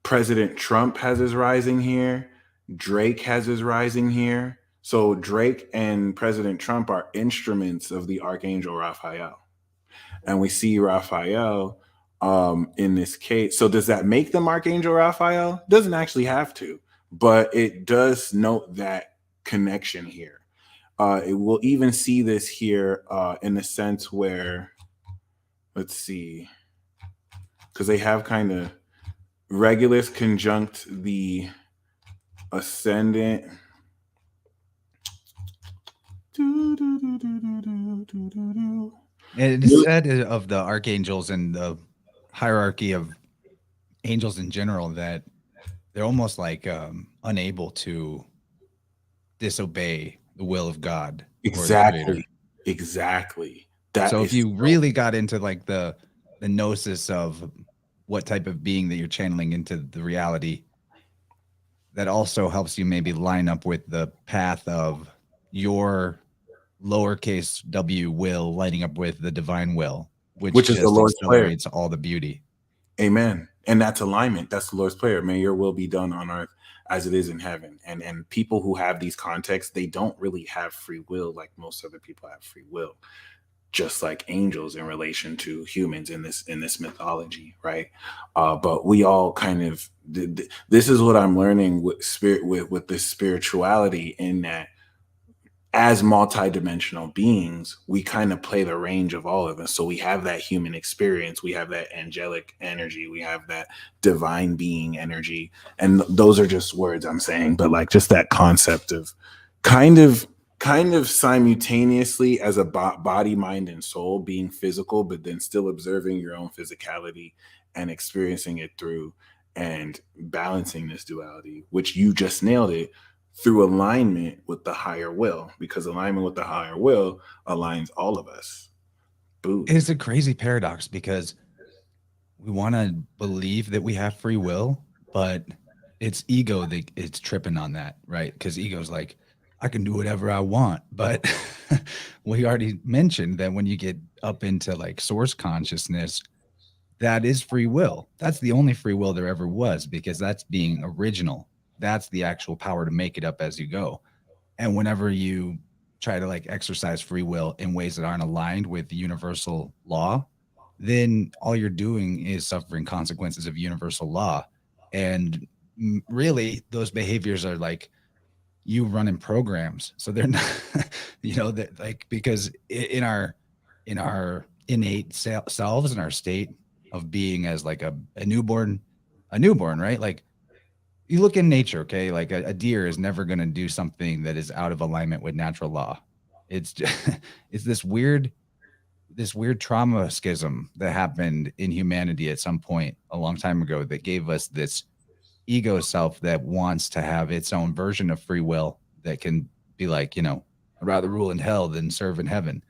S4: President Trump has his rising here. Drake has his rising here. So Drake and President Trump are instruments of the Archangel Raphael. And we see Raphael in this case. So does that make them Archangel Raphael? Doesn't actually have to, but it does note that connection here. It will even see this here in the sense where, let's see, because they have kind of Regulus conjunct the ascendant.
S3: It's said of the archangels and the hierarchy of angels in general that they're almost like unable to disobey the will of God or the creator.
S4: Exactly.
S3: So if you really got into like the gnosis of what type of being that you're channeling into the reality, that also helps you maybe line up with the path of your lowercase w will lining up with the divine will, which
S4: is the
S3: just
S4: Lord's prayer.
S3: accelerates all the beauty.
S4: Amen. And that's alignment. That's the Lord's prayer. May your will be done on earth as it is in heaven. And people who have these contexts, they don't really have free will like most other people have free will, just like angels in relation to humans in this mythology, right? But we all kind of this is what I'm learning with this spirituality, in that as multidimensional beings, we kind of play the range of all of us. So we have that human experience, we have that angelic energy, we have that divine being energy. And those are just words I'm saying, but like just that concept of kind of simultaneously as a body, mind, and soul being physical, but then still observing your own physicality and experiencing it through and balancing this duality, which you just nailed it, through alignment with the higher will, because alignment with the higher will aligns all of us. Boom.
S3: It's a crazy paradox because we want to believe that we have free will, but it's ego that it's tripping on that, right? Because ego's like, I can do whatever I want. But we already mentioned that when you get up into like source consciousness, that is free will. That's the only free will there ever was, because that's being original. That's the actual power to make it up as you go. And whenever you try to like exercise free will in ways that aren't aligned with the universal law, then all you're doing is suffering consequences of universal law. And really, those behaviors are like you running programs. So they're not, that like, because in our innate selves, in our state of being as like a newborn, right? Like, you look in nature, okay? Like a deer is never going to do something that is out of alignment with natural law. It's just, it's this weird trauma schism that happened in humanity at some point a long time ago that gave us this ego self that wants to have its own version of free will that can be like, I'd rather rule in hell than serve in heaven.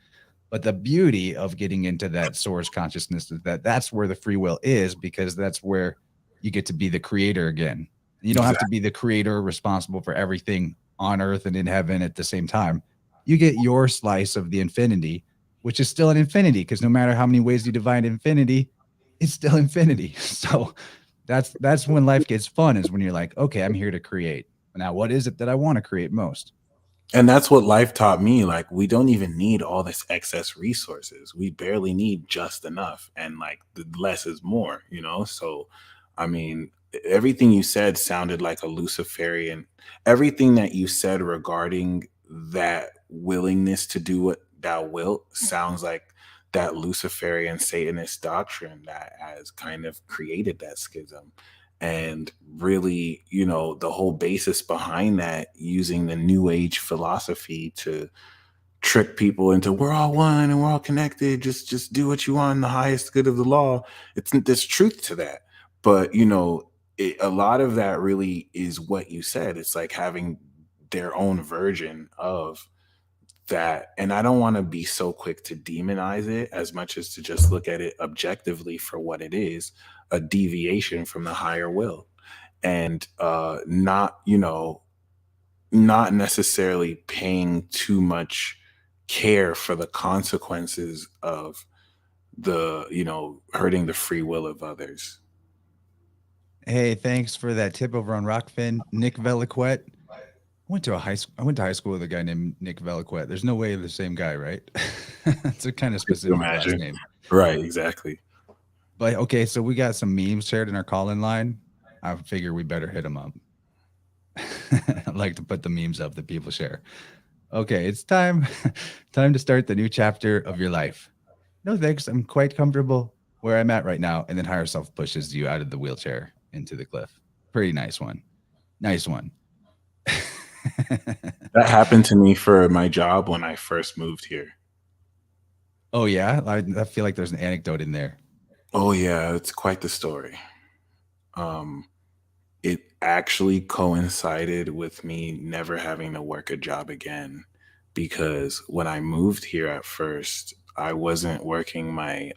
S3: But the beauty of getting into that source consciousness is that that's where the free will is, because that's where you get to be the creator again. You don't have to be the creator responsible for everything on earth and in heaven at the same time. You get your slice of the infinity, which is still an infinity, because no matter how many ways you divide infinity, it's still infinity. So that's when life gets fun, is when you're like, okay, I'm here to create. Now, what is it that I want to create most?
S4: And that's what life taught me. Like, we don't even need all this excess resources. We barely need just enough. And like, the less is more, So, I mean, everything you said sounded like a Luciferian. Everything that you said regarding that willingness to do what thou wilt sounds like that Luciferian Satanist doctrine that has kind of created that schism. And really, the whole basis behind that, using the new age philosophy to trick people into, we're all one and we're all connected, just do what you want in the highest good of the law. There's truth to that. But a lot of that really is what you said. It's like having their own version of that. And I don't want to be so quick to demonize it as much as to just look at it objectively for what it is, a deviation from the higher will. And not necessarily paying too much care for the consequences of the hurting the free will of others.
S3: Hey, thanks for that tip over on Rockfin. Nick Veliquette. I went to high school with a guy named Nick Veliquette. There's no way the same guy, right? It's a kind of specific last name.
S4: Right, exactly.
S3: But okay, so we got some memes shared in our call-in line. I figure we better hit them up. I like to put the memes up that people share. Okay, it's time to start the new chapter of your life. No thanks, I'm quite comfortable where I'm at right now. And then higher self pushes you out of the wheelchair into the cliff. Pretty nice one. Nice one.
S4: That happened to me for my job when I first moved here.
S3: Oh yeah, I feel like there's an anecdote in there.
S4: Oh yeah, it's quite the story. It actually coincided with me never having to work a job again, because when I moved here at first, I wasn't working my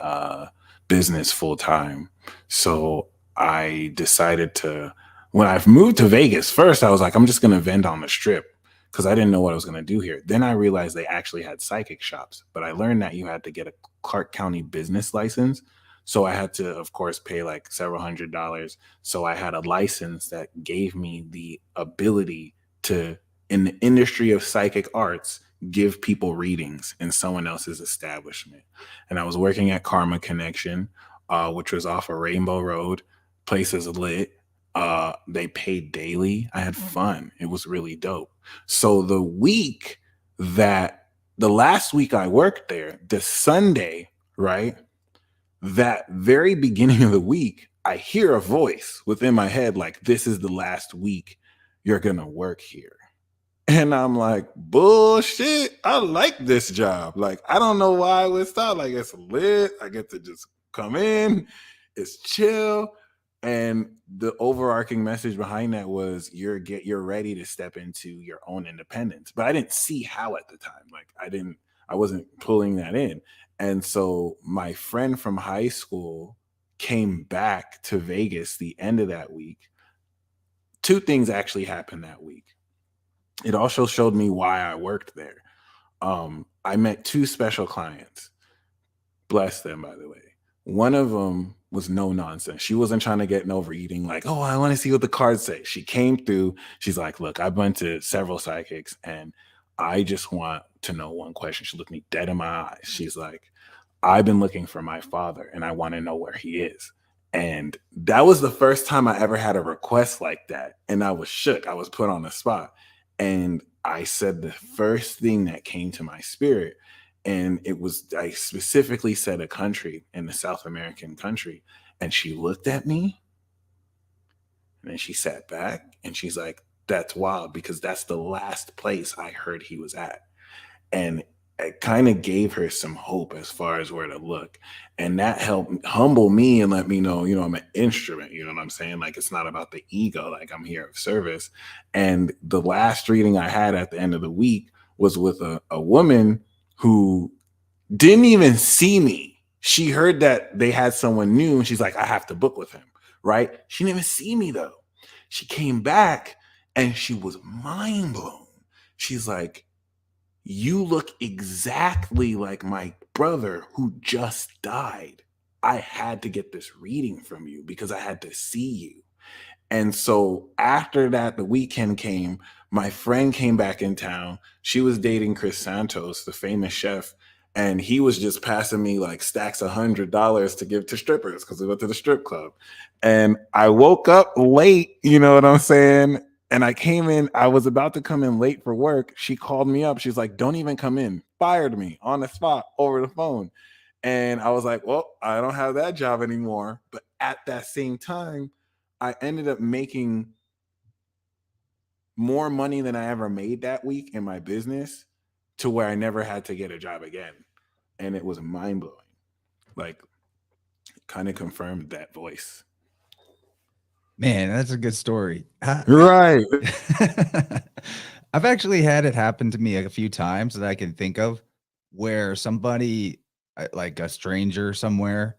S4: business full time. So I decided to, when I moved to Vegas, first I was like, I'm just going to vend on the strip because I didn't know what I was going to do here. Then I realized they actually had psychic shops, but I learned that you had to get a Clark County business license. So I had to, of course, pay like several $100s. So I had a license that gave me the ability to, in the industry of psychic arts, give people readings in someone else's establishment. And I was working at Karma Connection, which was off of Rainbow Road. Place is lit. They paid daily. I had fun. It was really dope. So the last week I worked there, the Sunday, right? That very beginning of the week, I hear a voice within my head like, this is the last week you're going to work here. And I'm like, bullshit. I like this job. Like, I don't know why I would stop. Like, it's lit. I get to just come in. It's chill. And the overarching message behind that was you're ready to step into your own independence. But I didn't see how at the time. Like, I wasn't pulling that in. And so my friend from high school came back to Vegas the end of that week. Two things actually happened that week. It also showed me why I worked there. I met two special clients. Bless them, by the way. One of them was no nonsense. She wasn't trying to get an overeating, like, oh, I want to see what the cards say. She came through. She's like, look, I've been to several psychics and I just want to know one question. She looked me dead in my eyes. She's like, I've been looking for my father and I want to know where he is. And that was the first time I ever had a request like that. And I was shook. I was put on the spot. And I said the first thing that came to my spirit. And I specifically said a country, in the South American country. And she looked at me and then she sat back and she's like, that's wild because that's the last place I heard he was at. And it kind of gave her some hope as far as where to look. And that helped humble me and let me know, I'm an instrument, you know what I'm saying? Like, it's not about the ego, like I'm here of service. And the last reading I had at the end of the week was with a woman who didn't even see me. She heard that they had someone new and she's like, I have to book with him, right? She didn't even see me though. She came back and she was mind blown. She's like, you look exactly like my brother who just died. I had to get this reading from you because I had to see you. And so after that, the weekend came, my friend came back in town. She was dating Chris Santos, the famous chef. And he was just passing me like stacks of $100 to give to strippers because we went to the strip club. And I woke up late, you know what I'm saying? And I came in, I was about to come in late for work. She called me up. She's like, don't even come in. Fired me on the spot over the phone. And I was like, well, I don't have that job anymore. But at that same time, I ended up making more money than I ever made that week in my business to where I never had to get a job again. And it was mind blowing. Like, kind of confirmed that voice.
S3: Man, that's a good story.
S4: Right.
S3: I've actually had it happen to me a few times that I can think of where somebody, like a stranger somewhere,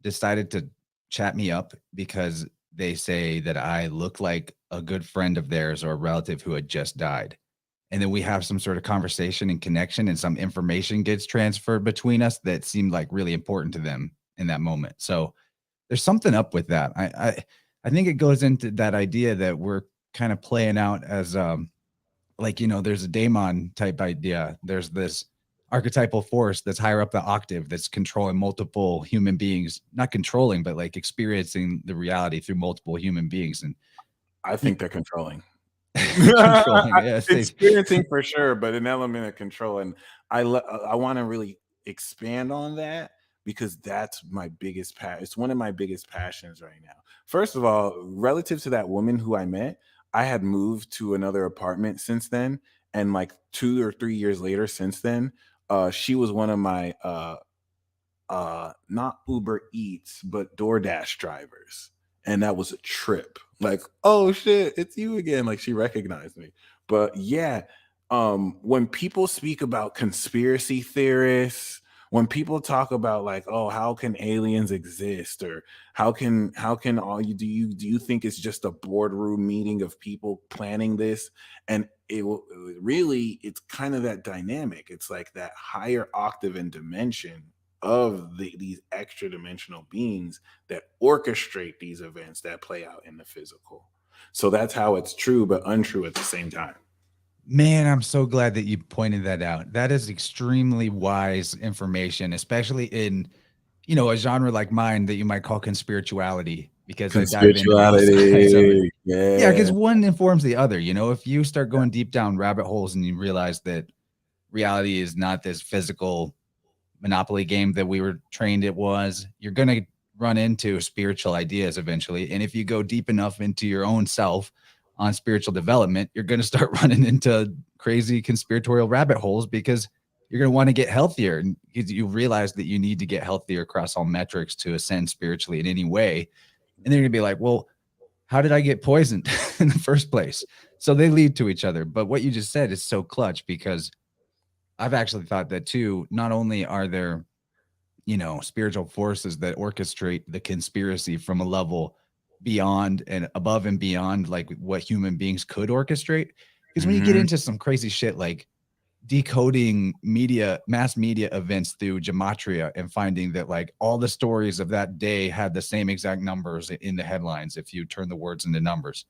S3: decided to chat me up because they say that I look like a good friend of theirs or a relative who had just died. And then we have some sort of conversation and connection and some information gets transferred between us that seemed like really important to them in that moment. So there's something up with that. I think it goes into that idea that we're kind of playing out as like, there's a daemon type idea. There's this archetypal force that's higher up the octave that's controlling multiple human beings, not controlling, but like experiencing the reality through multiple human beings. And
S4: I think they're controlling.
S3: controlling, yes,
S4: experiencing for sure, but an element of control. And I want to really expand on that because that's my biggest it's one of my biggest passions right now. First of all, relative to that woman who I met, I had moved to another apartment since then, and like 2 or 3 years later since then, she was one of my not Uber Eats but DoorDash drivers. And that was a trip. Like, oh shit, it's you again. Like, she recognized me. But yeah, when people speak about conspiracy theorists, when people talk about like, oh, how can aliens exist, or how can all you do you think it's just a boardroom meeting of people planning this? And really, it's kind of that dynamic. It's like that higher octave and dimension of these extra dimensional beings that orchestrate these events that play out in the physical. So that's how it's true but untrue at the same time.
S3: Man, I'm so glad that you pointed that out. That is extremely wise information, especially in, a genre like mine that you might call conspirituality, because I dive into both sides of it.
S4: Conspirituality,
S3: Yeah, because
S4: yeah.
S3: one informs the other. If you start going deep down rabbit holes and you realize that reality is not this physical Monopoly game that we were trained it was, you're going to run into spiritual ideas eventually. And if you go deep enough into your own self on spiritual development, you're going to start running into crazy conspiratorial rabbit holes, because you're going to want to get healthier. And you realize that you need to get healthier across all metrics to ascend spiritually in any way. And they're going to be like, well, how did I get poisoned in the first place? So they lead to each other. But what you just said is so clutch, because I've actually thought that too. Not only are there, spiritual forces that orchestrate the conspiracy from a level beyond and above and beyond like what human beings could orchestrate. Because when you get
S4: Mhm.
S3: into some crazy shit like decoding mass media events through gematria and finding that like all the stories of that day had the same exact numbers in the headlines if you turn the words into numbers.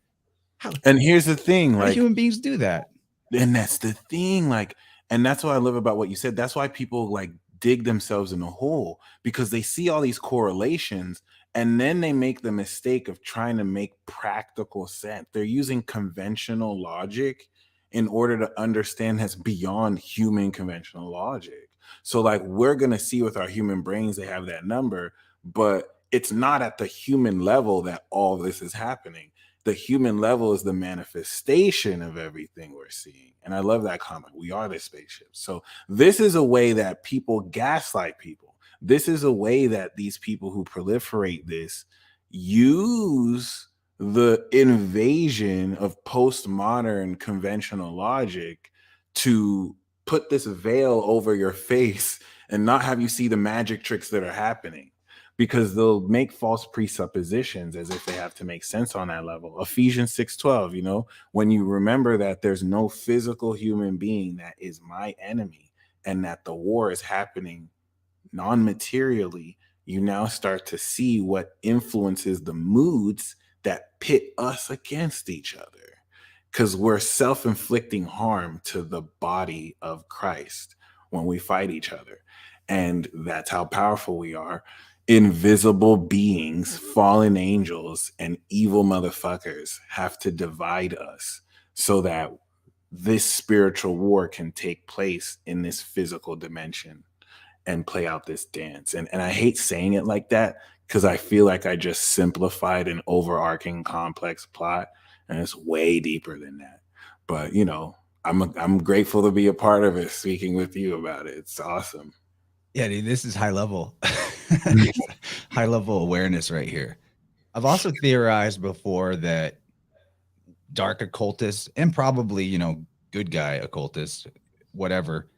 S3: How,
S4: And here's the thing,
S3: how do
S4: like,
S3: human beings do that?
S4: and that's the thing, like, and that's what I love about what you said. That's why people like dig themselves in a hole, because they see all these correlations and then they make the mistake of trying to make practical sense. They're using conventional logic in order to understand that's beyond human conventional logic. So like we're going to see with our human brains they have that number, but it's not at the human level that all this is happening. The human level is the manifestation of everything we're seeing. And I love that comment. We are the spaceship. So this is a way that people gaslight people. This is a way that these people who proliferate this use the invasion of postmodern conventional logic to put this veil over your face and not have you see the magic tricks that are happening, because they'll make false presuppositions as if they have to make sense on that level. Ephesians 6:12, when you remember that there's no physical human being that is my enemy and that the war is happening non-materially, you now start to see what influences the moods that pit us against each other, because we're self-inflicting harm to the body of Christ when we fight each other. And that's how powerful we are. Invisible beings, fallen angels, and evil motherfuckers have to divide us so that this spiritual war can take place in this physical dimension and play out this dance. And I hate saying it like that, because I feel like I just simplified an overarching complex plot, and it's way deeper than that. But I'm grateful to be a part of it, speaking with you about it. It's awesome.
S3: Yeah, dude, this is high level, high level awareness right here. I've also theorized before that dark occultists and probably, good guy occultists, whatever.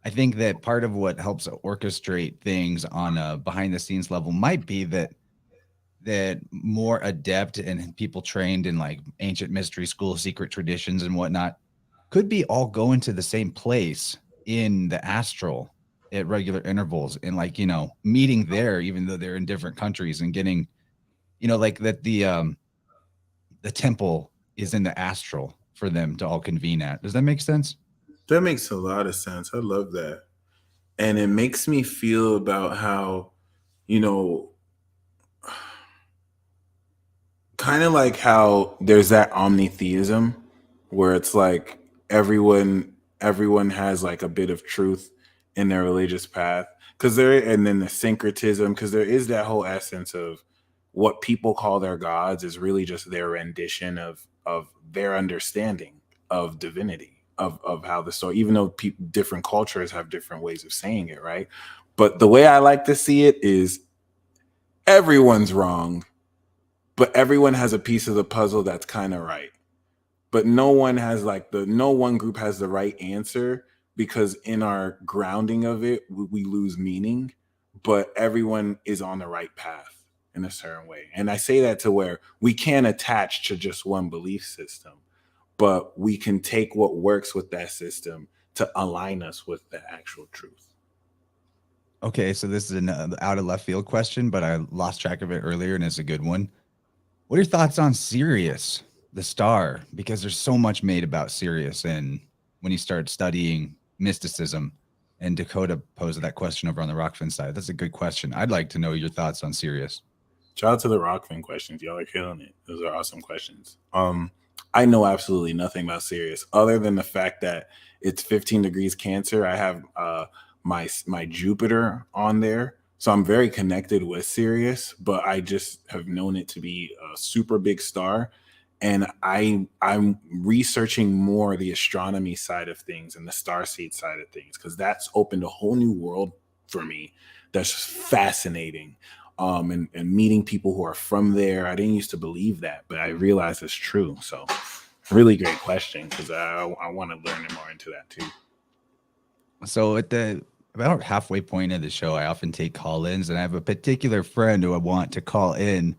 S3: I think that part of what helps orchestrate things on a behind the scenes level might be that more adept and people trained in like ancient mystery school, secret traditions and whatnot could be all going to the same place in the astral at regular intervals and like, meeting there, even though they're in different countries and getting, like that the temple is in the astral for them to all convene at. Does that make sense?
S4: That makes a lot of sense. I love that. And it makes me feel about how, you know, kind of like how there's that omnitheism where it's like everyone has like a bit of truth in their religious path, and then the syncretism, because there is that whole essence of what people call their gods is really just their rendition of their understanding of divinity, of how the story, even though different cultures have different ways of saying it, right? But the way I like to see it is everyone's wrong, but everyone has a piece of the puzzle that's kind of right. But no one has no one group has the right answer, because in our grounding of it, we lose meaning, but everyone is on the right path in a certain way. And I say that to where we can't attach to just one belief system, but we can take what works with that system to align us with the actual truth.
S3: Okay, so this is an out of left field question, but I lost track of it earlier, and it's a good one. What are your thoughts on Sirius, the star? Because there's so much made about Sirius, and when you start studying mysticism, and Dakota posed that question over on the Rockfin side. That's a good question. I'd like to know your thoughts on Sirius.
S4: Shout out to the Rockfin questions. Y'all are killing it. Those are awesome questions. I know absolutely nothing about Sirius other than the fact that it's 15 degrees Cancer. I have my Jupiter on there, so I'm very connected with Sirius, but I just have known it to be a super big star. And I'm researching more the astronomy side of things and the starseed side of things, because that's opened a whole new world for me that's fascinating. And meeting people who are from there. I didn't used to believe that, but I realized it's true. So really great question, because I want to learn more into that too.
S3: So at the about halfway point of the show, I often take call-ins, and I have a particular friend who I want to call in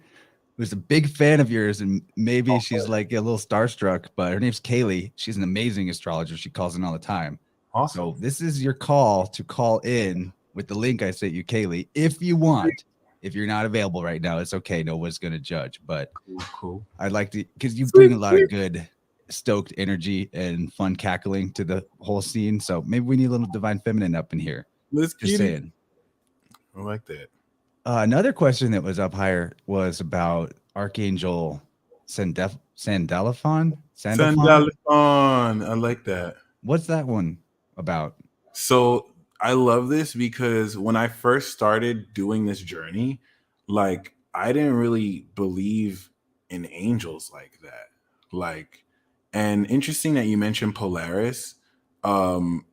S3: who's a big fan of yours, and maybe she's like a little starstruck, but her name's Kaylee. She's an amazing astrologer. She calls in all the time.
S4: Awesome.
S3: So this is your call to call in with the link I sent you, Kaylee, if you want. If you're not available right now, it's okay. No one's going to judge, but
S4: Cool.
S3: I'd like to, because you bring a lot of good stoked energy and fun cackling to the whole scene. So maybe we need a little divine feminine up in here.
S4: Let's
S3: Just saying.
S4: I like that.
S3: Another question that was up higher was about Archangel Sandalphon.
S4: I like that.
S3: What's that one about?
S4: So I love this because when I first started doing this journey, like I didn't really believe in angels like that. Like, and interesting that you mentioned Polaris. I'm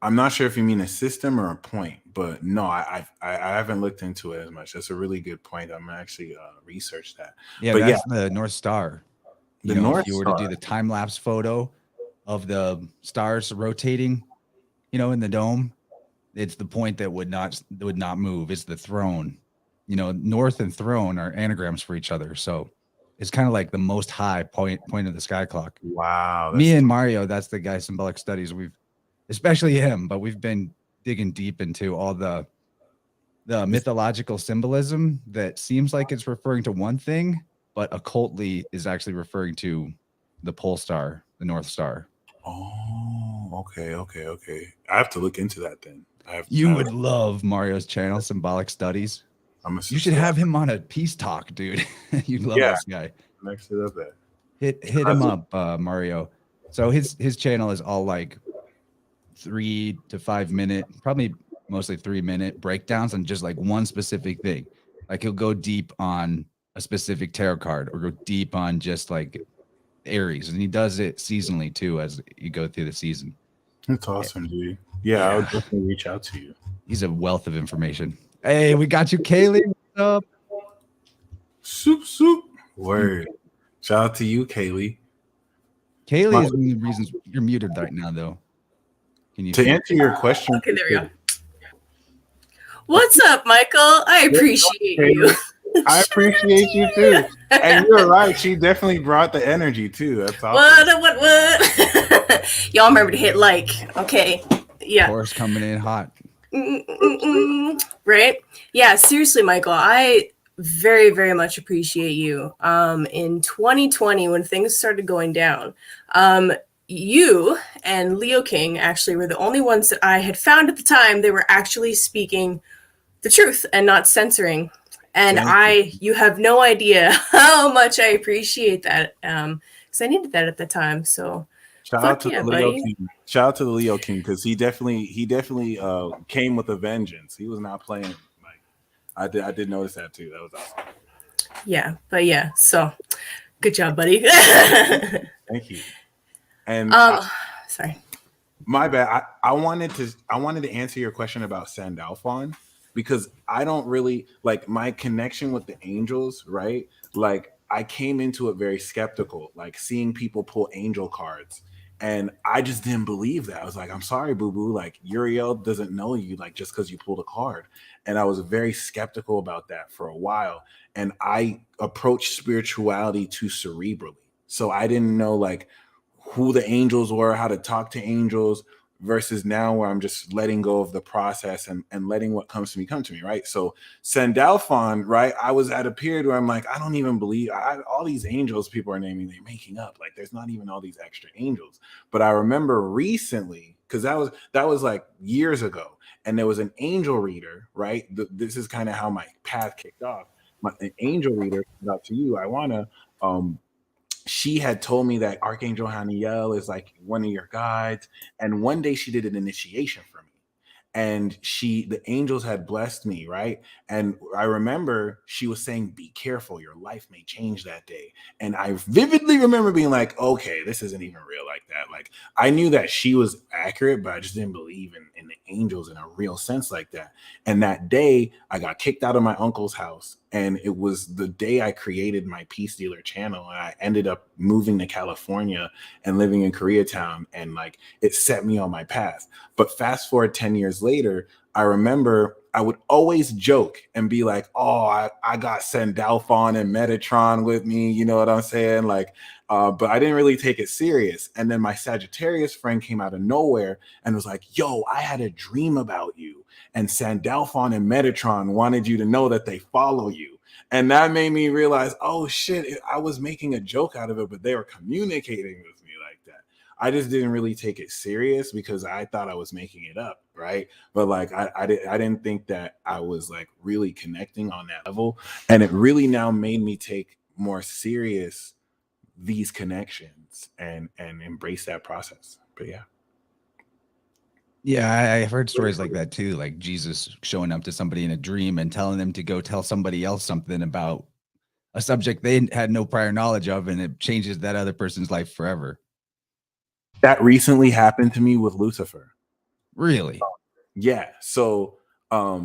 S4: not sure if you mean a system or a point, but no, I haven't looked into it as much. That's a really good point. I'm gonna actually research that.
S3: Yeah,
S4: but
S3: that's the North Star.
S4: The North
S3: if you were
S4: Star.
S3: to do the time lapse photo of the stars rotating, in the dome, it's the point that would not move. It's the throne. North and throne are anagrams for each other. So it's kind of like the most high point of the sky clock.
S4: Wow.
S3: Me and Mario, that's the guy symbolic studies. Especially him, but we've been digging deep into all the mythological symbolism that seems like it's referring to one thing, but occultly is actually referring to the pole star, the North Star.
S4: Oh, okay. I have to look into that then.
S3: You would love Mario's channel, Symbolic Studies. You should have him on a peace talk, dude. You'd love this guy.
S4: Next to that.
S3: Hit him up, Mario. So his channel is all like 3 to 5 minute, probably mostly 3 minute breakdowns on just like one specific thing. Like he'll go deep on a specific tarot card or go deep on just like Aries, and he does it seasonally too as you go through the season.
S4: That's awesome, dude. Yeah, I'll definitely reach out to you.
S3: He's a wealth of information. Hey, we got you, Kaylee. What's up?
S4: Soup. Word. Shout out to you, Kaylee.
S3: Kaylee is one of the reasons you're muted right now, though. Can you
S4: answer your question?
S5: Okay, there we go. What's up, Michael? I appreciate you.
S4: I appreciate you too. And you're right. She definitely brought the energy too. That's awesome.
S5: What? Y'all remember to hit like. Okay. Yeah.
S3: Horse coming in hot.
S5: Right? Yeah, seriously, Michael, I very, very much appreciate you. In 2020, when things started going down, you and Leo King actually were the only ones that I had found at the time they were actually speaking the truth and not censoring. And you have no idea how much I appreciate that. Because I needed that at the time. So
S4: shout out to the Leo King. Shout out to the Leo King, because he definitely came with a vengeance. He was not playing. Like I did notice that too. That was awesome.
S5: Yeah, but yeah, so good job, buddy.
S4: Thank you. And
S5: sorry.
S4: My bad. I wanted to answer your question about Sandalphon, because I don't really like my connection with the angels, right? Like I came into it very skeptical, like seeing people pull angel cards. And I just didn't believe that. I was like, I'm sorry, boo boo. Like, Uriel doesn't know you, like, just because you pulled a card. And I was very skeptical about that for a while. And I approached spirituality too cerebrally. So I didn't know, like, who the angels were, how to talk to angels, versus now where I'm just letting go of the process and letting what comes to me come to me, right? So Sandalphon, right? I was at a period where I'm like, I don't even believe all these angels people are naming, they're making up. Like, there's not even all these extra angels. But I remember recently, because that was like years ago, and there was an angel reader, right? This is kind of how my path kicked off. An angel reader, shout out to you, I wanna she had told me that Archangel Haniel is like one of your guides. And one day she did an initiation for me. And the angels had blessed me, right? And I remember she was saying, be careful, your life may change that day. And I vividly remember being like, okay, this isn't even real like that. Like, I knew that she was accurate, but I just didn't believe in the angels in a real sense like that. And that day I got kicked out of my uncle's house. And it was the day I created my Peace Dealer channel. And I ended up moving to California and living in Koreatown. And like, it set me on my path. But fast forward 10 years later, I remember I would always joke and be like, oh, I got Sandalphon and Metatron with me. You know what I'm saying? Like, but I didn't really take it serious. And then my Sagittarius friend came out of nowhere and was like, yo, I had a dream about you. And Sandalphon and Metatron wanted you to know that they follow you. And that made me realize, oh shit, I was making a joke out of it, but they were communicating with me like that. I just didn't really take it serious because I thought I was making it up, right? But like I didn't think that I was like really connecting on that level. And it really now made me take more serious these connections and embrace that process. But yeah.
S3: Yeah, I've heard stories like that too, like Jesus showing up to somebody in a dream and telling them to go tell somebody else something about a subject they had no prior knowledge of, and it changes that other person's life forever.
S4: That recently happened to me with Lucifer.
S3: Really?
S4: Yeah. So I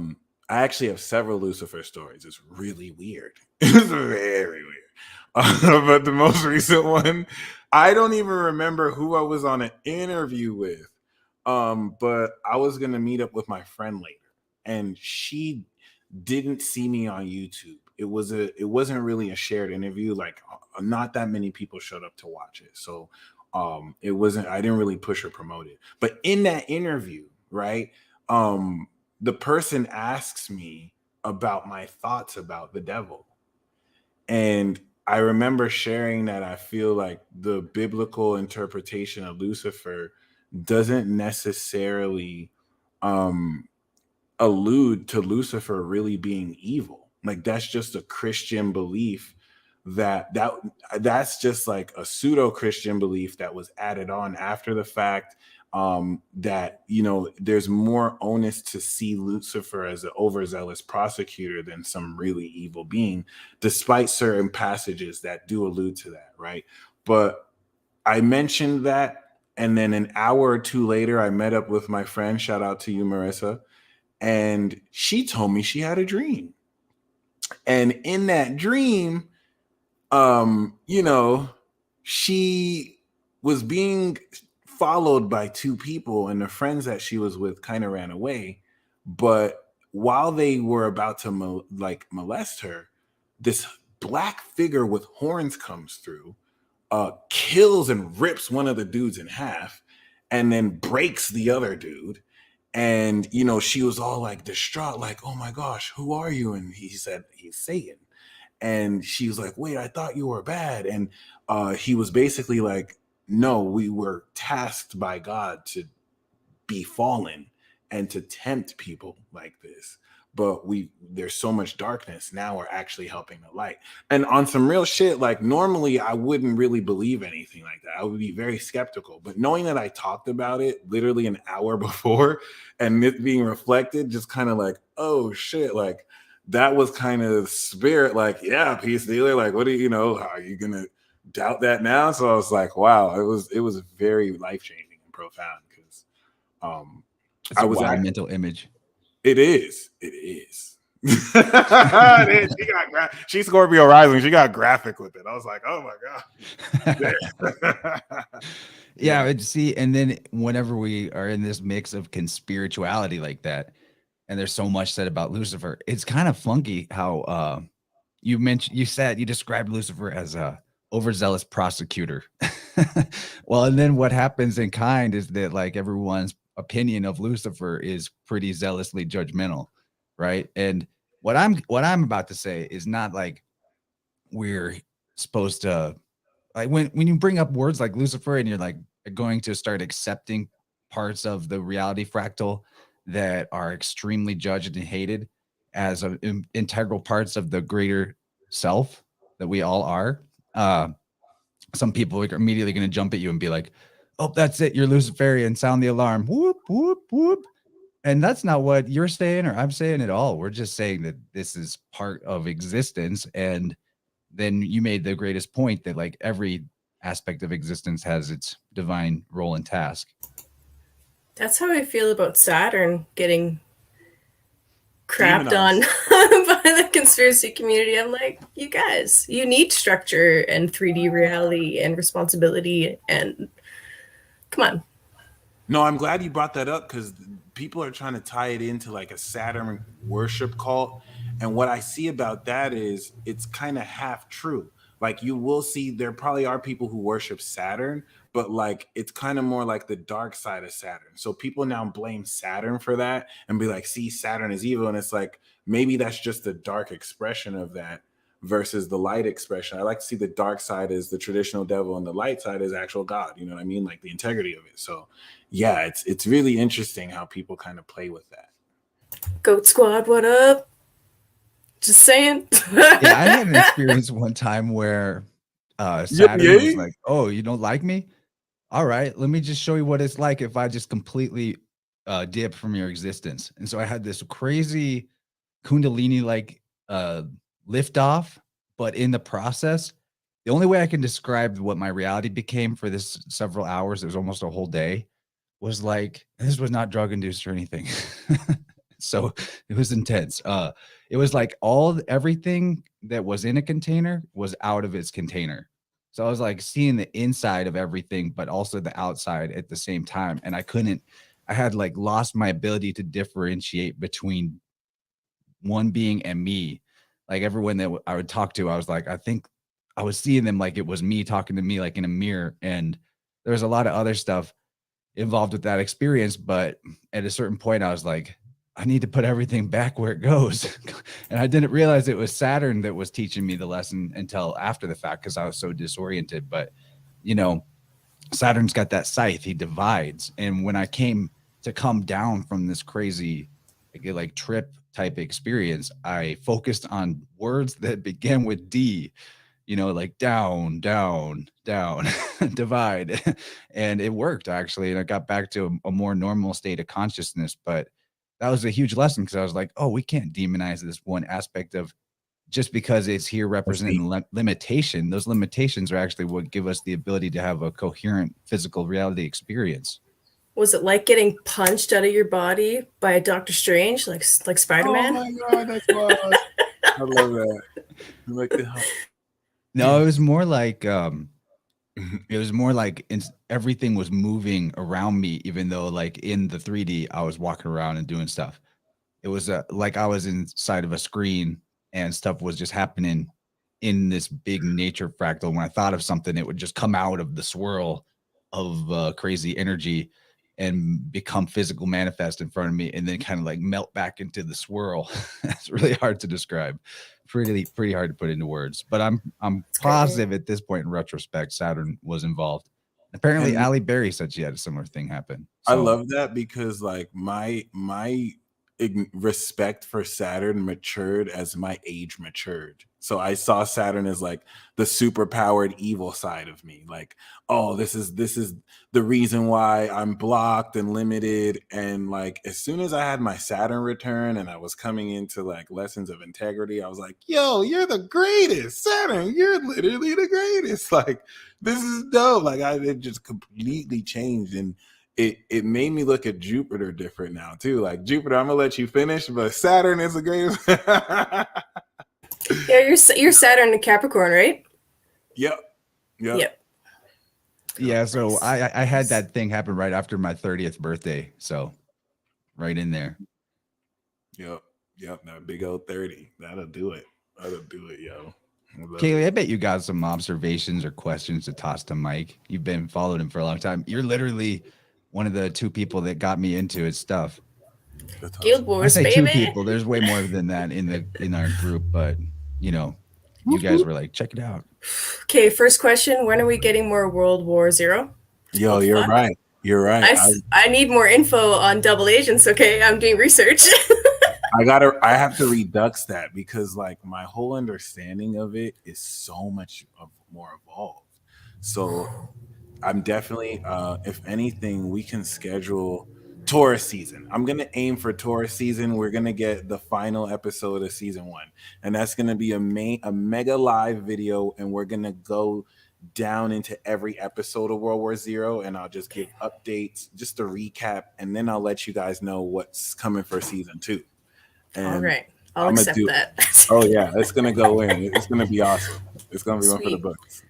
S4: actually have several Lucifer stories. It's really weird. It's very weird. But the most recent one, I don't even remember who I was on an interview with. But I was gonna meet up with my friend later, and she didn't see me on YouTube. It wasn't really a shared interview. Like, not that many people showed up to watch it. So it wasn't, I didn't really push or promote it. But in that interview, right, the person asks me about my thoughts about the devil. And I remember sharing that I feel like the biblical interpretation of Lucifer doesn't necessarily allude to Lucifer really being evil. Like, that's just a Christian belief that's just like a pseudo Christian belief that was added on after the fact. That, you know, there's more onus to see Lucifer as an overzealous prosecutor than some really evil being, despite certain passages that do allude to that, right? But I mentioned that, and then an hour or two later, I met up with my friend. Shout out to you, Marissa. And she told me she had a dream. And in that dream, you know, she was being followed by two people, and the friends that she was with kind of ran away. But while they were about to molest her, this black figure with horns comes through, kills and rips one of the dudes in half, and then breaks the other dude. And, you know, she was all like distraught, like, oh my gosh, who are you? And he said, he's Satan. And she was like, wait, I thought you were bad. And he was basically like, no, we were tasked by God to be fallen and to tempt people like this. But there's so much darkness. Now we're actually helping the light. And on some real shit, like, normally I wouldn't really believe anything like that. I would be very skeptical. But knowing that I talked about it literally an hour before and it being reflected, just kind of like, oh shit, like, that was kind of spirit, like, yeah, peace dealer. Like, what do you know? How are you gonna doubt that now? So I was like, wow, it was very life-changing and profound, because
S3: It's a wild mental image.
S4: It is. She's Scorpio rising. She got graphic with it. I was like, oh my god.
S3: Yeah, see, and then whenever we are in this mix of conspirituality like that, and there's so much said about Lucifer, it's kind of funky how you described Lucifer as a overzealous prosecutor. Well, and then what happens in kind is that like everyone's opinion of Lucifer is pretty zealously judgmental, right? And what I'm about to say is not like we're supposed to, like when you bring up words like Lucifer and you're like going to start accepting parts of the reality fractal that are extremely judged and hated as integral parts of the greater self that we all are. Some people are immediately going to jump at you and be like, "Oh, that's it, you're Luciferian. Sound the alarm." Whoop whoop whoop. And that's not what you're saying or I'm saying at all. We're just saying that this is part of existence. And then you made the greatest point that like every aspect of existence has its divine role and task.
S5: That's how I feel about Saturn getting crapped on by the conspiracy community. I'm like, you guys, you need structure and 3D reality and responsibility, and come on.
S4: No, I'm glad you brought that up because people are trying to tie it into like a Saturn worship cult. And what I see about that is it's kind of half true. Like you will see there probably are people who worship Saturn, but like it's kind of more like the dark side of Saturn. So people now blame Saturn for that and be like, see, Saturn is evil. And it's like, maybe that's just the dark expression of that versus the light expression. I like to see the dark side as the traditional devil and the light side is actual God. You know what I mean? Like the integrity of it. So yeah, it's really interesting how people kind of play with that.
S5: Goat Squad, what up? Just saying.
S3: Yeah, I had an experience one time where Saturn was like, "Oh, you don't like me? All right, let me just show you what it's like if I just completely dip from your existence." And so I had this crazy Kundalini like lift off, but in the process, the only way I can describe what my reality became for this several hours, it was almost a whole day, was like, this was not drug induced or anything. So it was intense. It was like everything that was in a container was out of its container. So I was like seeing the inside of everything, but also the outside at the same time. And I had like lost my ability to differentiate between one being and me. Like everyone that I would talk to, I was like, I think I was seeing them like it was me talking to me like in a mirror. And there was a lot of other stuff involved with that experience. But at a certain point, I was like, I need to put everything back where it goes. And I didn't realize it was Saturn that was teaching me the lesson until after the fact because I was so disoriented. But, you know, Saturn's got that scythe. He divides. And when I came to come down from this crazy like trip type experience, I focused on words that began with D, you know, like down, down, down, divide. And it worked actually. And I got back to a more normal state of consciousness. But that was a huge lesson because I was like, oh, we can't demonize this one aspect of just because it's here representing limitation. Those limitations are actually what give us the ability to have a coherent physical reality experience.
S5: Was it like getting punched out of your body by a Doctor Strange, like Spider-Man?
S4: Oh my god, that's wild. I love that. I like the
S3: No, it was more like everything was moving around me, even though like in the 3D I was walking around and doing stuff. It was like I was inside of a screen and stuff was just happening in this big nature fractal. When I thought of something, it would just come out of the swirl of crazy energy and become physical manifest in front of me and then kind of like melt back into the swirl. It's really hard to describe. Pretty hard to put into words, but I'm positive at this point in retrospect, Saturn was involved. Apparently, Allie Berry said she had a similar thing happen.
S4: So, I love that because like my respect for Saturn matured as my age matured. So I saw Saturn as like the super powered evil side of me. Like, oh, this is the reason why I'm blocked and limited. And like as soon as I had my Saturn return and I was coming into like lessons of integrity, I was like, yo, you're the greatest. Saturn, you're literally the greatest. Like, this is dope. Like it just completely changed. And it made me look at Jupiter different now too. Like Jupiter, I'm gonna let you finish, but Saturn is the greatest.
S5: Yeah, you're Saturn in Capricorn, right?
S4: Yep.
S3: Yeah, so
S5: Nice.
S3: I had that thing happen right after my 30th birthday. So right in there.
S4: Yep. That big old 30. That'll do it, yo.
S3: Kaylee, I bet you got some observations or questions to toss to Mike. You've been following him for a long time. You're literally one of the two people that got me into his stuff.
S5: Guild
S3: I
S5: Wars,
S3: say
S5: baby.
S3: two people. There's way more than that in our group, but you know, you guys were like, check it out.
S5: Okay, first question: when are we getting more World War Zero?
S4: Yo, you're right. You're right.
S5: I need more info on double agents. Okay, I'm doing research.
S4: I have to redux that because like my whole understanding of it is so much more evolved. So I'm definitely if anything, we can schedule Taurus season. I'm gonna aim for Taurus season. We're gonna get the final episode of season 1, and that's gonna be a mega live video, and we're gonna go down into every episode of World War Zero, and I'll just give updates, just a recap, and then I'll let you guys know what's coming for season 2. And
S5: All right, I'll accept that.
S4: Oh yeah, it's gonna go in. It's gonna be awesome. It's gonna be one for the books.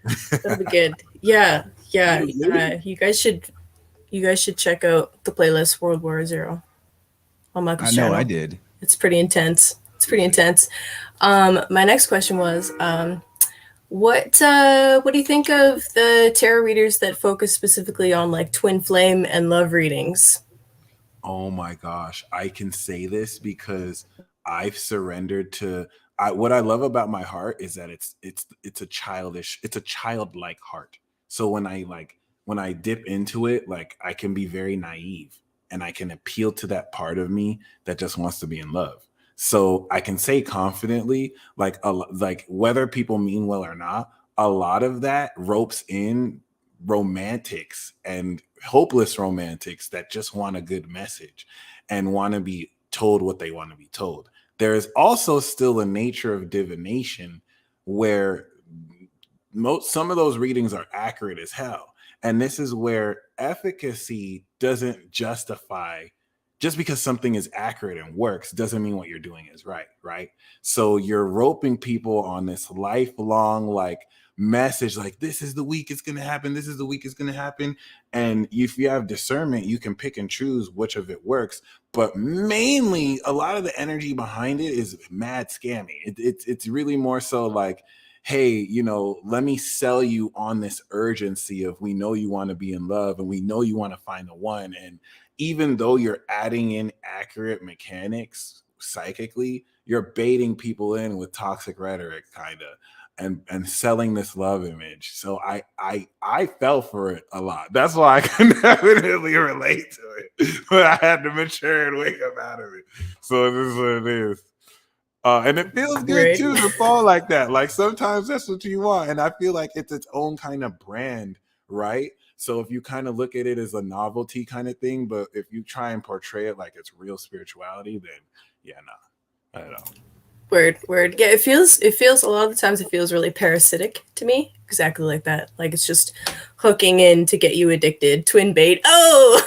S5: That'll be good. Yeah. You guys should check out the playlist World War Zero on Michael's channel.
S3: I did.
S5: It's pretty intense. My next question was, what do you think of the tarot readers that focus specifically on like twin flame and love readings?
S4: Oh my gosh, I can say this because I've surrendered to. What I love about my heart is that it's a childlike heart. So when I dip into it, like I can be very naive and I can appeal to that part of me that just wants to be in love. So I can say confidently, like whether people mean well or not, a lot of that ropes in romantics and hopeless romantics that just want a good message and want to be told what they want to be told. There is also still a nature of divination where some of those readings are accurate as hell. And this is where efficacy doesn't justify, just because something is accurate and works doesn't mean what you're doing is right? So you're roping people on this lifelong like message, like this is the week it's gonna happen, this is the week it's gonna happen. And if you have discernment, you can pick and choose which of it works. But mainly a lot of the energy behind it is mad scammy. It's really more so like, hey, let me sell you on this urgency of we know you want to be in love and we know you want to find the one. And even though you're adding in accurate mechanics psychically, you're baiting people in with toxic rhetoric kind of and selling this love image. So I fell for it a lot. That's why I can definitely relate to it. But I had to mature and wake up out of it. So this is what it is. And it feels good too to fall like that. Like sometimes that's what you want. And I feel like it's its own kind of brand, right? So if you kind of look at it as a novelty kind of thing, but if you try and portray it like it's real spirituality, then I don't know.
S5: Word. Yeah, it feels a lot of the times it feels really parasitic to me. Exactly like that. Like it's just hooking in to get you addicted. Twin bait. Oh.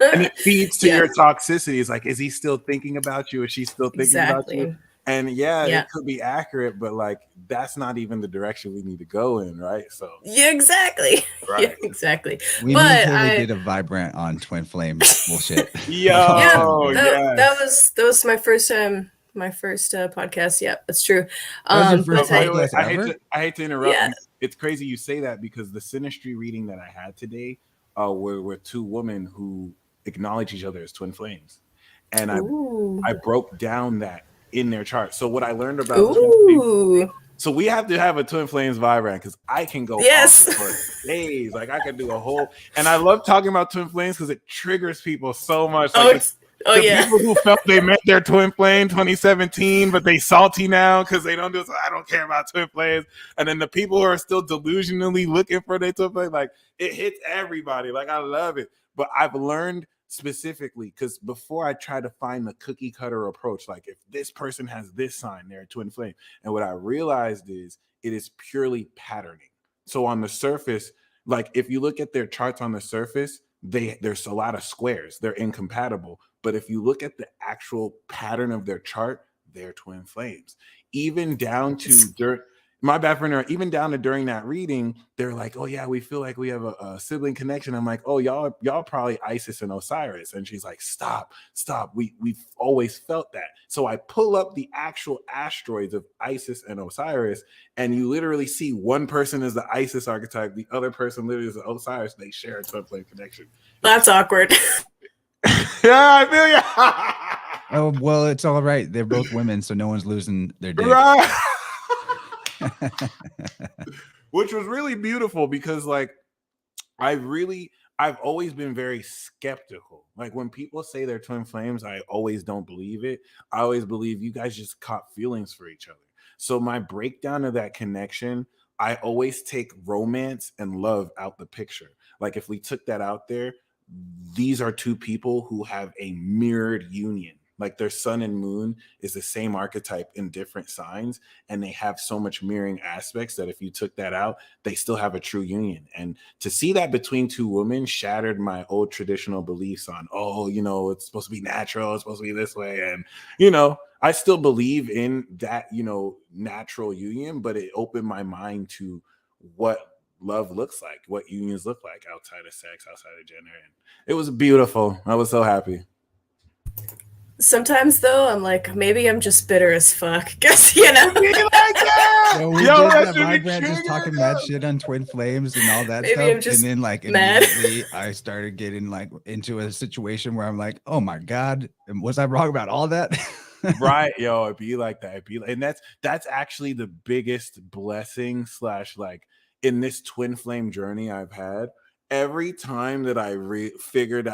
S4: And it feeds to your toxicity. It's like, is he still thinking about you? Is she still thinking about you? And it could be accurate, but like that's not even the direction we need to go in, right? So
S5: exactly.
S4: Right.
S5: Yeah, exactly.
S3: We did a Vibe Rant on twin flame bullshit.
S5: That was my first podcast. Yeah, that's true.
S3: That was your first podcast
S4: I hate to interrupt.
S5: Yeah.
S4: It's crazy you say that because the synastry reading that I had today were two women who acknowledge each other as twin flames, and I broke down that in their chart. So what I learned about twin flames, so we have to have a twin flames Vibe Rant because I can go off for days. Like I could do a whole, and I love talking about twin flames because it triggers people so much. Like people who felt they met their twin flame 2017, but they salty now because they don't do. So I don't care about twin flames. And then the people who are still delusionally looking for their twin flame, like it hits everybody. Like I love it, but I've learned specifically because before I try to find the cookie cutter approach, like if this person has this sign, they're a twin flame. And what I realized is it is purely patterning. So on the surface, like if you look at their charts on the surface, there's a lot of squares. They're incompatible. But if you look at the actual pattern of their chart, they're twin flames. Even down to my bad friend, even down to during that reading, they're like, oh yeah, we feel like we have a sibling connection. I'm like, oh, y'all probably Isis and Osiris. And she's like, stop. We've always felt that. So I pull up the actual asteroids of Isis and Osiris, and you literally see one person is the Isis archetype, the other person literally is the Osiris. They share a twin flame connection.
S5: That's awkward.
S4: Yeah, I feel you.
S3: Oh, well, it's all right. They're both women, so no one's losing their dick.
S4: Right. Which was really beautiful because like I've always been very skeptical. Like when people say they're twin flames, I always don't believe it. I always believe you guys just caught feelings for each other. So my breakdown of that connection, I always take romance and love out the picture. Like if we took that out there, these are two people who have a mirrored union. Like their sun and moon is the same archetype in different signs, and they have so much mirroring aspects that if you took that out, they still have a true union. And to see that between two women shattered my old traditional beliefs on, oh, you know, it's supposed to be natural, it's supposed to be this way. And, you know, I still believe in that, you know, natural union, but it opened my mind to what love looks like, what unions look like outside of sex, outside of gender. And it was beautiful. I was so happy.
S5: Sometimes though, I'm like, maybe I'm just bitter as fuck. Guess you know.
S3: So we did that Vibe Rant just talking mad shit on twin flames and all that
S5: Maybe
S3: stuff.
S5: I'm just
S3: and then like
S5: mad.
S3: immediately I started getting like into a situation where I'm like, oh my God, was I wrong about all that?
S4: Right, yo, it'd be like that. And that's actually the biggest blessing / like in this twin flame journey I've had. Every time that I figured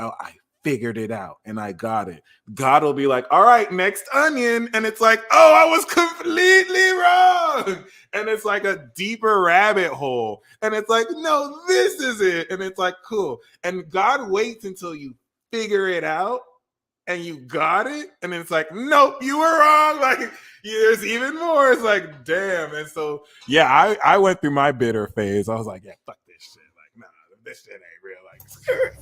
S4: it out and I got it, God will be like, all right, next onion. And it's like, oh, I was completely wrong. And it's like a deeper rabbit hole. And it's like, no, this is it. And it's like, cool. And God waits until you figure it out and you got it. And then it's like, nope, you were wrong. Like, there's even more. It's like, damn. And so, yeah, I went through my bitter phase. I was like, yeah, fuck this shit. Like, nah, this shit ain't real. Like,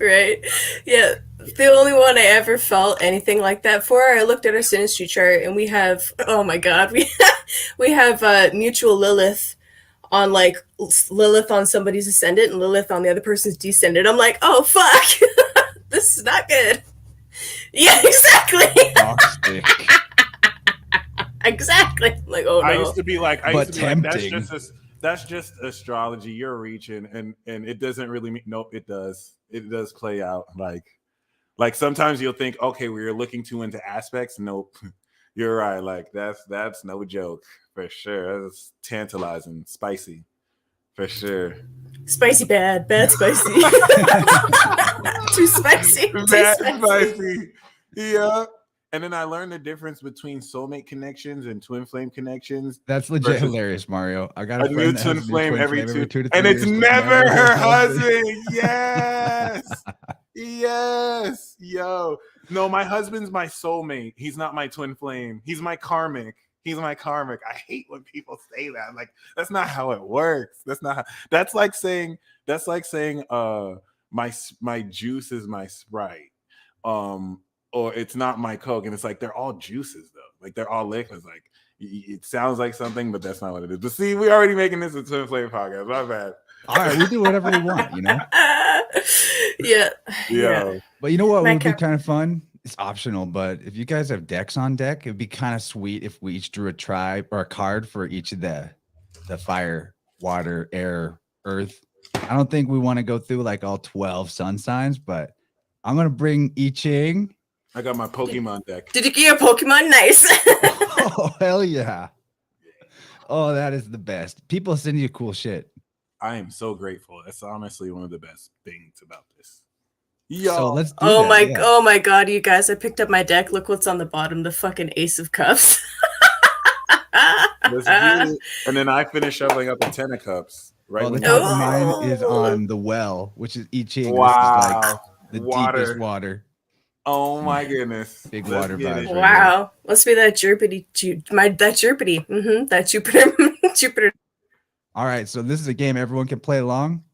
S5: Right. Yeah. The only one I ever felt anything like that for, I looked at our synastry chart and we have, oh my God, we have mutual Lilith on like Lilith on somebody's ascendant and Lilith on the other person's descendant. I'm like, oh fuck, this is not good. Yeah, exactly. Exactly. Like, oh no.
S4: I used to be like, that's just astrology. You're reaching, and it doesn't really mean. Nope, it does. It does play out. Like sometimes you'll think, okay, we're looking too into aspects. Nope, you're right. Like that's no joke for sure. That's tantalizing, spicy, for sure.
S5: Spicy, bad spicy. Too spicy.
S4: Bad spicy. Yeah. And then I learned the difference between soulmate connections and twin flame connections.
S3: That's legit hilarious, Mario. I got
S4: a new twin flame every 2 to 3 years. And it's never her husband. Yes. Yes. Yo. No, my husband's my soulmate. He's not my twin flame. He's my karmic. I hate when people say that. Like, that's not how it works. That's like saying my juice is my Sprite. Or it's not my Coke, and it's like they're all juices though. Like they're all liquids. Like it sounds like something, but that's not what it is. But see, we're already making this a twin flame podcast. My bad.
S3: All right, we do whatever we want, you know.
S5: Yeah.
S3: But you know what would be kind of fun? It's optional, but if you guys have decks on deck, it'd be kind of sweet if we each drew a tribe or a card for each of the fire, water, air, earth. I don't think we want to go through like all 12 sun signs, but I'm gonna bring I Ching.
S4: I got my Pokemon deck.
S5: Did you get your Pokemon? Nice.
S3: Oh, hell yeah. Oh, that is the best. People send you cool shit.
S4: I am so grateful. That's honestly one of the best things about this. Yo.
S3: So let's do
S5: oh my God, you guys, I picked up my deck. Look what's on the bottom, the fucking Ace of Cups.
S4: And then I finish shoveling up the 10 of Cups. Right.
S3: Well, the top of mine is on the well, which is I Ching.
S4: Wow.
S3: This is like the deepest water.
S4: Oh my goodness.
S3: Big water vibes.
S5: Wow. Right, must be that Jupiter. That Jupiter.
S3: All right. So this is a game everyone can play along.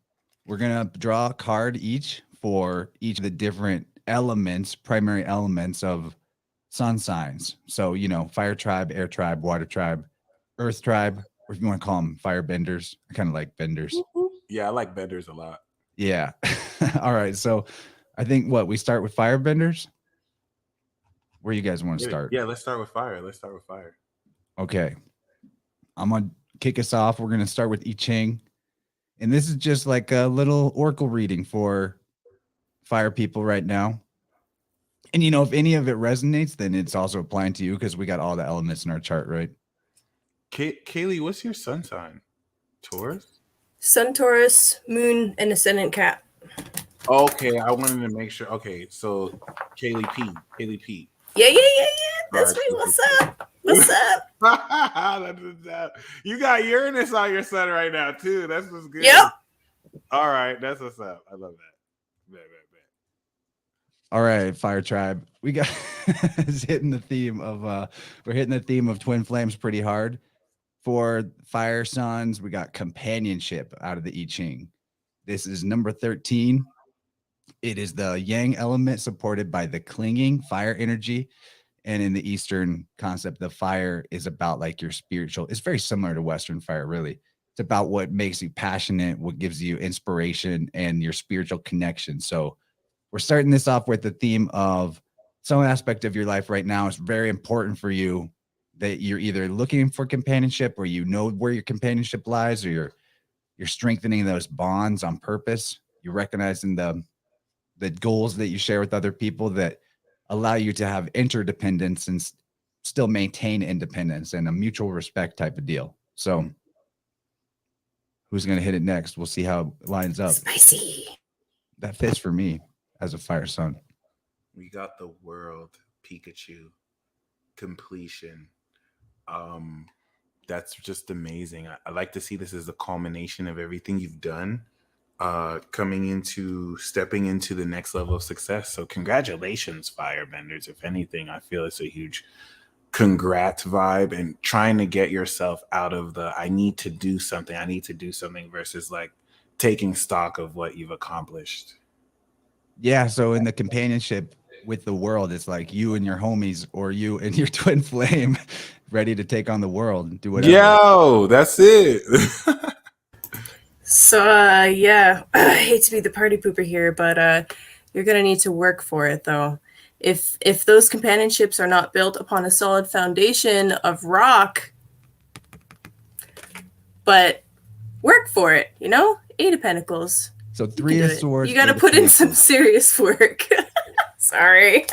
S3: We're going to draw a card each for each of the different elements, primary elements of sun signs. So, you know, fire tribe, air tribe, water tribe, earth tribe, or if you want to call them fire benders. I kind of like benders.
S4: Yeah, I like benders a lot.
S3: Yeah. All right. So I think we start with fire benders. Where you guys want to start?
S4: Yeah, let's start with fire.
S3: Okay. I'm going to kick us off. We're going to start with I Ching. And this is just like a little oracle reading for fire people right now. And, you know, if any of it resonates, then it's also applying to you because we got all the elements in our chart, right?
S4: Kaylee, what's your sun sign? Taurus?
S5: Sun, Taurus, Moon, and Ascendant Cap.
S4: Okay, I wanted to make sure. Okay, so Kaylee P.
S5: Yeah. That's me. What's up?
S4: That's what's up. You got Uranus on your sun right now too. That's what's good.
S5: Yep.
S4: All right, that's what's up. I love that. Bet.
S3: All right, fire tribe. We got it's hitting the theme of we're hitting the theme of twin flames pretty hard. For fire sons, we got companionship out of the I Ching. This is number 13. It is the yang element supported by the clinging fire energy. And in the Eastern concept, the fire is about like your spiritual. It's very similar to Western fire, really. It's about what makes you passionate, what gives you inspiration, and your spiritual connection. So we're starting this off with the theme of some aspect of your life right now is very important for you, that you're either looking for companionship or you know where your companionship lies, or you're strengthening those bonds on purpose. You're recognizing the goals that you share with other people that allow you to have interdependence and still maintain independence and a mutual respect type of deal. So who's going to hit it next? We'll see how it lines up.
S5: Spicy.
S3: That fits for me as a fire sun.
S4: We got the world, Pikachu, completion. That's just amazing. I like to see this as the culmination of everything you've done, stepping into the next level of success. So congratulations, firebenders. If anything, I feel it's a huge congrats vibe and trying to get yourself out of the I need to do something versus like taking stock of what you've accomplished.
S3: Yeah, so in the companionship with the world, it's like you and your homies or you and your twin flame ready to take on the world and do whatever.
S4: Yo, that's it.
S5: So yeah, I hate to be the party pooper here, but you're gonna need to work for it though. If those companionships are not built upon a solid foundation of rock, but work for it, you know? 8 of Pentacles.
S3: So 3 of Swords.
S5: You gotta put in some serious work. Sorry.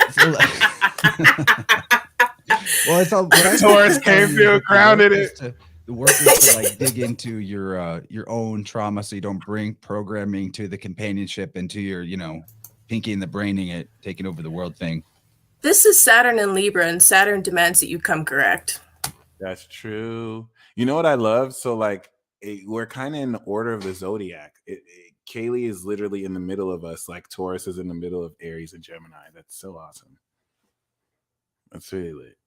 S3: Well, it's all
S4: Taurus can't feel grounded.
S3: The work is to like dig into your own trauma, so you don't bring programming to the companionship and to your, you know, pinky and the braining it, taking over the world thing. This
S5: is Saturn and Libra, and Saturn demands that you come correct.
S4: That's true. You know what I love? So like we're kind of in the order of the zodiac. Kaylee is literally in the middle of us, like Taurus is in the middle of Aries and Gemini. That's so awesome. That's really lit.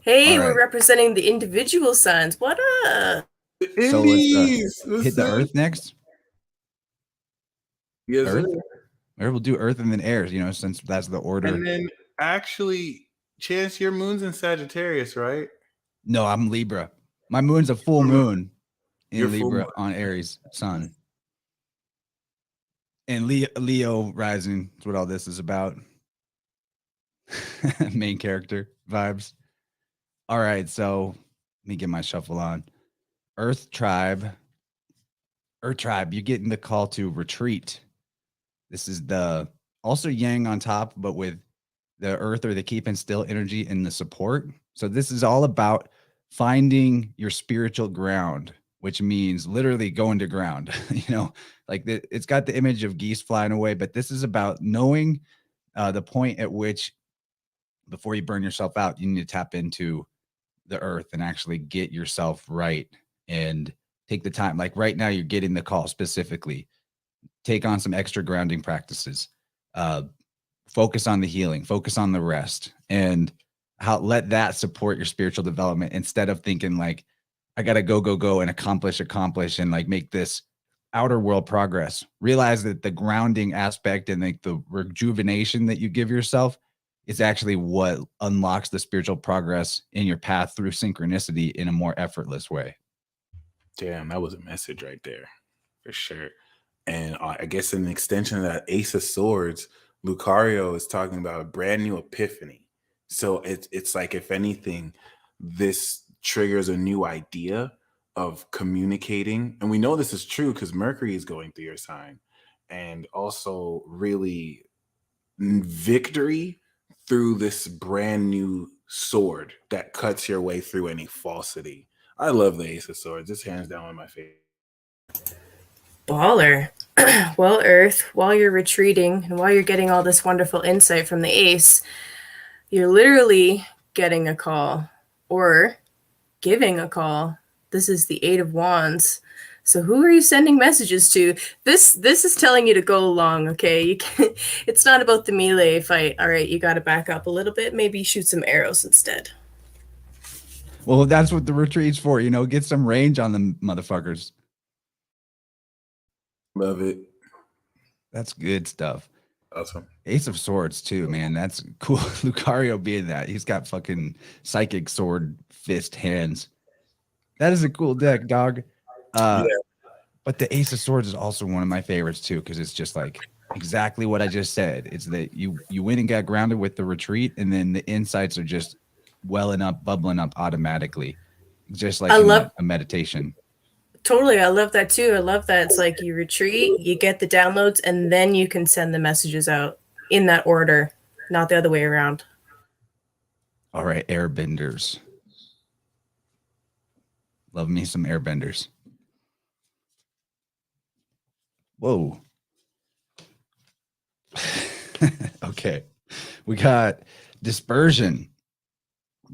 S5: Hey, we're representing the individual signs. What up?
S3: So let's hit the Earth next.
S4: Yes,
S3: Earth. Or we'll do Earth and then Air, you know, since that's the order.
S4: And then actually, Chance, your moon's in Sagittarius, right?
S3: No, I'm Libra. My moon's a full moon in
S4: Your
S3: Libra on Aries sun. And Leo rising is what all this is about. Main character vibes. All right, so let me get my shuffle on. Earth tribe, you're getting the call to retreat. This is the also yang on top, but with the earth or the keeping still energy in the support. So this is all about finding your spiritual ground, which means literally going to ground. You know, like it's got the image of geese flying away, but this is about knowing the point at which, before you burn yourself out, you need to tap into the earth and actually get yourself right and take the time. Like right now, you're getting the call specifically. Take on some extra grounding practices. Focus on the healing. Focus on the rest, and let that support your spiritual development instead of thinking like, I gotta go and accomplish, and like make this outer world progress. Realize that the grounding aspect and like the rejuvenation that you give yourself is actually what unlocks the spiritual progress in your path through synchronicity in a more effortless way.
S4: Damn, that was a message right there, for sure. And I guess an extension of that Ace of Swords, Lucario is talking about a brand new epiphany. So it's like, if anything, this triggers a new idea of communicating. And we know this is true because Mercury is going through your sign. And also really victory through this brand new sword that cuts your way through any falsity. I love the Ace of Swords. It's hands down one of my favorites.
S5: Baller. Well, Earth, while you're retreating and while you're getting all this wonderful insight from the ace, you're literally getting a call or giving a call. This is the Eight of Wands. So who are you sending messages to? This is telling you to go along, okay? You can, it's not about the melee fight. All right, you got to back up a little bit. Maybe shoot some arrows instead.
S3: Well, that's what the retreat's for, you know, get some range on them motherfuckers.
S4: Love it.
S3: That's good stuff.
S4: Awesome.
S3: Ace of Swords too, man. That's cool. Lucario being that. He's got fucking psychic sword fist hands. That is a cool deck, dog.
S4: Yeah.
S3: But the Ace of Swords is also one of my favorites too, because it's just like exactly what I just said. It's that you went and got grounded with the retreat, and then the insights are just welling up, bubbling up automatically, just like a meditation.
S5: Totally. I love that too. I love that it's like you retreat, you get the downloads, and then you can send the messages out in that order, not the other way around.
S3: All right, airbenders. Love me some airbenders. Whoa. Okay. We got dispersion.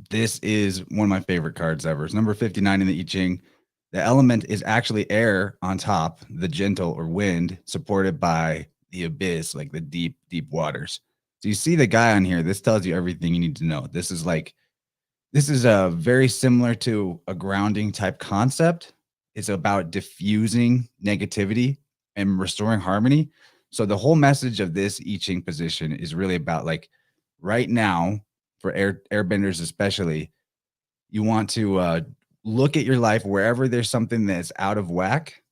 S3: This is one of my favorite cards ever. It's number 59 in the I Ching. The element is actually air on top, the gentle or wind, supported by the abyss, like the deep, deep waters. So you see the guy on here. This tells you everything you need to know. This is very similar to a grounding type concept. It's about diffusing negativity and restoring harmony. So the whole message of this I Ching position is really about, like, right now, for airbenders especially, you want to look at your life wherever there's something that's out of whack,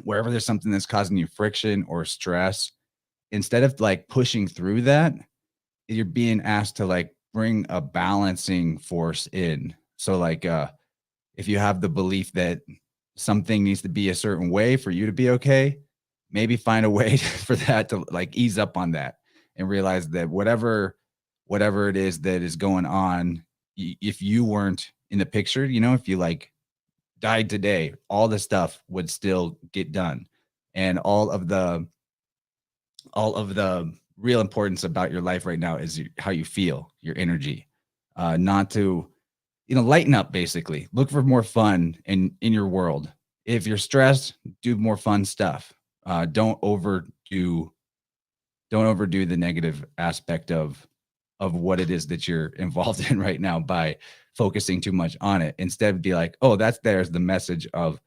S3: wherever there's something that's causing you friction or stress. Instead of like pushing through that, you're being asked to like bring a balancing force in. So like if you have the belief that something needs to be a certain way for you to be okay, maybe find a way for that to like ease up on that and realize that whatever it is that is going on, if you weren't in the picture, you know, if you like died today, all the stuff would still get done. And all of the real importance about your life right now is how you feel, your energy. Not to, you know, lighten up, basically. Look for more fun in your world. If you're stressed, do more fun stuff. Don't overdo the negative aspect of what it is that you're involved in right now by focusing too much on it. Instead, be like, oh, there's the message of,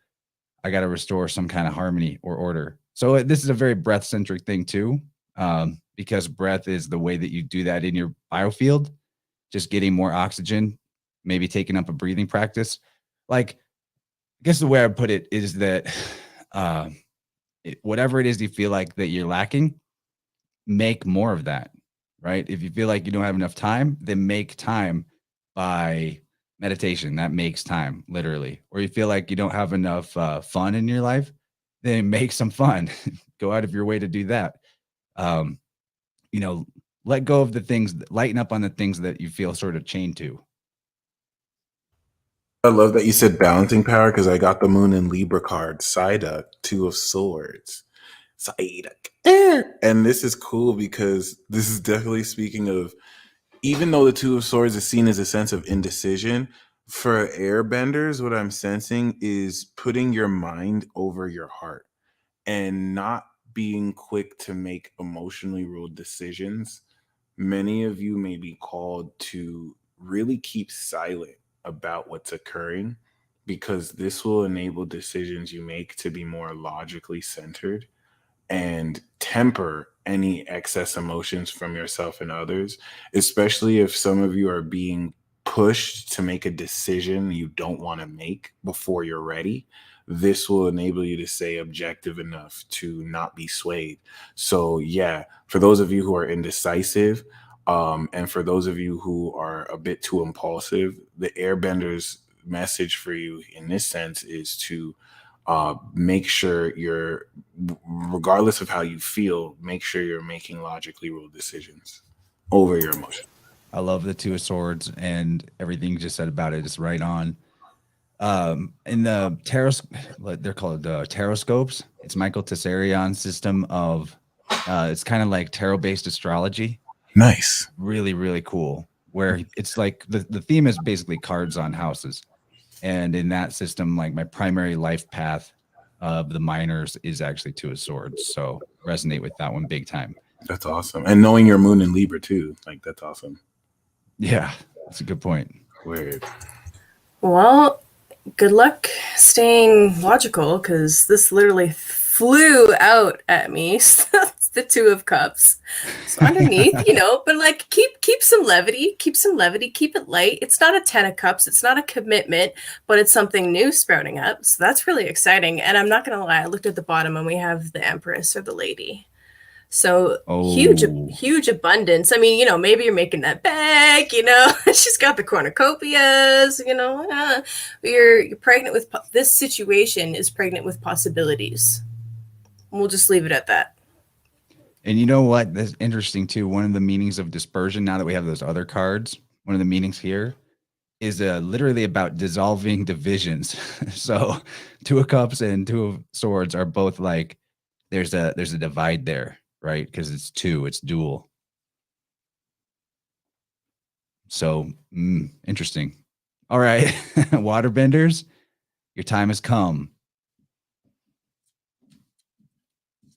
S3: I got to restore some kind of harmony or order. So this is a very breath centric thing too, because breath is the way that you do that in your biofield, just getting more oxygen, maybe taking up a breathing practice. Like, I guess the way I put it is that whatever it is you feel like that you're lacking, make more of that, right? If you feel like you don't have enough time, then make time by meditation. That makes time, literally. Or you feel like you don't have enough fun in your life, then make some fun. Go out of your way to do that. You know, let go of the things, lighten up on the things that you feel sort of chained to.
S4: I love that you said balancing power, because I got the Moon in Libra card, Psyduck, Two of Swords. Psyduck. And this is cool because this is definitely speaking of, even though the Two of Swords is seen as a sense of indecision, for airbenders, what I'm sensing is putting your mind over your heart and not being quick to make emotionally ruled decisions. Many of you may be called to really keep silent about what's occurring because this will enable decisions you make to be more logically centered and temper any excess emotions from yourself and others, especially if some of you are being pushed to make a decision you don't want to make before you're ready. This will enable you to stay objective enough to not be swayed. So, yeah, for those of you who are indecisive, and for those of you who are a bit too impulsive, the airbenders message for you in this sense is to make sure you're, regardless of how you feel, make sure you're making logically ruled decisions over your emotion.
S3: I love the Two of Swords, and everything you just said about it is right on. In the tarot, they're called taroscopes. It's Michael Tessarion's system of, it's kind of like tarot-based astrology.
S4: Nice.
S3: Really, really cool. Where it's like the theme is basically cards on houses. And in that system, like my primary life path of the minors is actually Two of Swords. So resonate with that one big time.
S4: That's awesome. And knowing your moon in Libra too, like that's awesome.
S3: Yeah, that's a good point.
S4: Weird.
S5: Well, good luck staying logical, because this literally flew out at me. It's the Two of Cups. So underneath, but like keep some levity, keep it light. It's not a 10 of Cups, it's not a commitment, but it's something new sprouting up. So that's really exciting. And I'm not gonna lie, I looked at the bottom and we have the Empress, or the Lady. So huge abundance. I mean, maybe you're making that back, she's got the cornucopias, you're pregnant with, this situation is pregnant with possibilities. We'll just leave it at that.
S3: And you know what? That's interesting too. One of the meanings of dispersion, now that we have those other cards, one of the meanings here is literally about dissolving divisions. So Two of Cups and Two of Swords are both like, there's a divide there, right? Because it's two, it's dual. So interesting. All right, waterbenders, your time has come.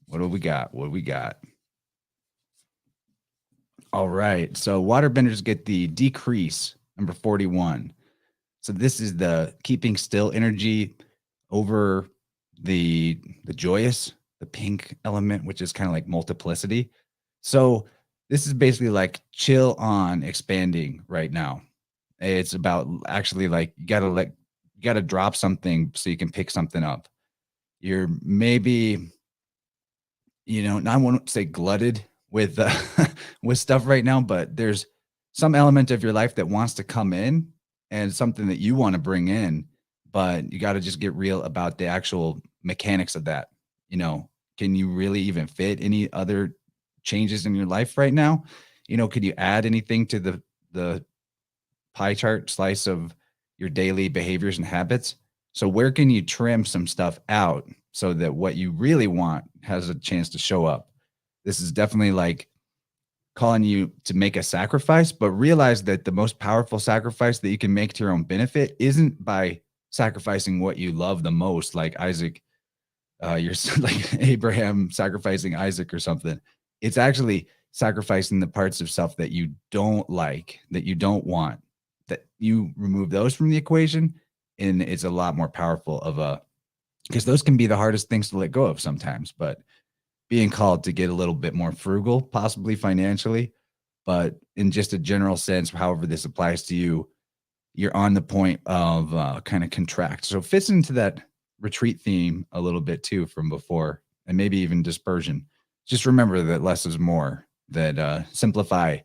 S3: What do we got? All right, so waterbenders get the decrease, number 41. So this is the keeping still energy over the joyous, the pink element, which is kind of like multiplicity. So this is basically like chill on expanding right now. It's about actually like you gotta drop something so you can pick something up. You're maybe, I won't say glutted with with stuff right now, but there's some element of your life that wants to come in and something that you want to bring in, but you got to just get real about the actual mechanics of that. Can you really even fit any other changes in your life right now? Could you add anything to the pie chart slice of your daily behaviors and habits? So where can you trim some stuff out so that what you really want has a chance to show up? This is definitely like calling you to make a sacrifice, but realize that the most powerful sacrifice that you can make to your own benefit isn't by sacrificing what you love the most, like Isaac, you're like Abraham sacrificing Isaac or something. It's actually sacrificing the parts of self that you don't like, that you don't want, that you remove those from the equation. And it's a lot more powerful because those can be the hardest things to let go of sometimes, but being called to get a little bit more frugal, possibly financially, but in just a general sense, however this applies to you, you're on the point of kind of contract. So it fits into that retreat theme a little bit too from before, and maybe even dispersion. Just remember that less is more, that simplify.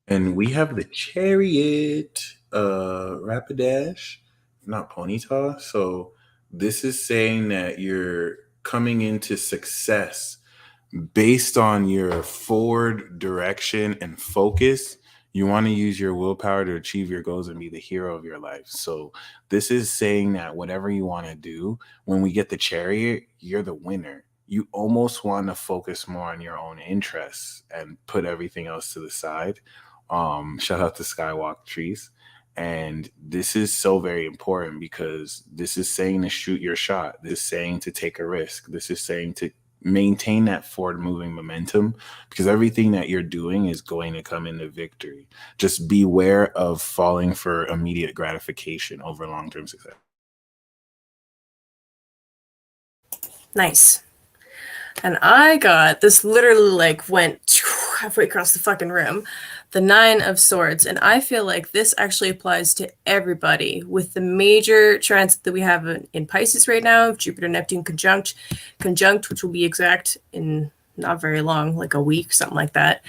S4: And we have the Chariot, Rapidash, not Ponyta. So this is saying that you're coming into success based on your forward direction and focus. You want to use your willpower to achieve your goals and be the hero of your life. So this is saying that whatever you want to do, when we get the Chariot, you're the winner. You almost want to focus more on your own interests and put everything else to the side. Shout out to Skywalk Trees. And this is so very important because this is saying to shoot your shot. This is saying to take a risk. This is saying to maintain that forward moving momentum, because everything that you're doing is going to come into victory. Just beware of falling for immediate gratification over long-term success.
S5: Nice. And I got this, literally like went halfway across the fucking room, the 9 of Swords. And I feel like this actually applies to everybody with the major transit that we have in Pisces right now, Jupiter, Neptune conjunct, which will be exact in not very long, like a week, something like that.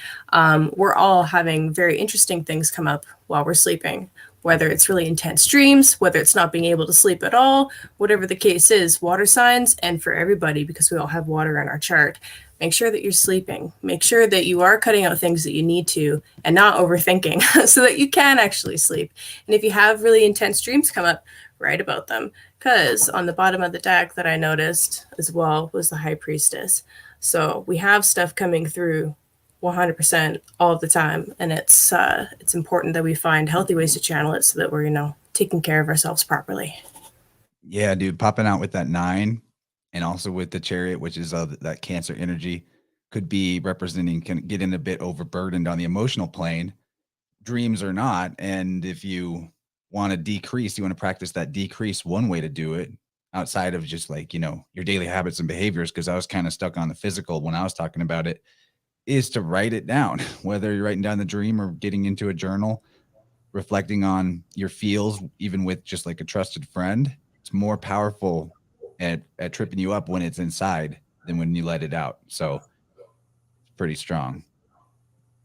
S5: We're all having very interesting things come up while we're sleeping, whether it's really intense dreams, whether it's not being able to sleep at all, whatever the case is. Water signs, and for everybody, because we all have water in our chart, make sure that you're sleeping. Make sure that you are cutting out things that you need to and not overthinking so that you can actually sleep. And if you have really intense dreams come up, write about them, because on the bottom of the deck that I noticed as well was the High Priestess. So we have stuff coming through 100% all the time, and it's important that we find healthy ways to channel it so that we're taking care of ourselves properly.
S3: Yeah, dude, popping out with that 9 and also with the Chariot, which is that Cancer energy, could be representing getting a bit overburdened on the emotional plane, dreams or not. And if you want to decrease, you want to practice that decrease, one way to do it outside of just like, your daily habits and behaviors, because I was kind of stuck on the physical when I was talking about it, is to write it down, whether you're writing down the dream or getting into a journal, reflecting on your feels, even with just like a trusted friend. It's more powerful at tripping you up when it's inside than when you let it out. So it's pretty strong.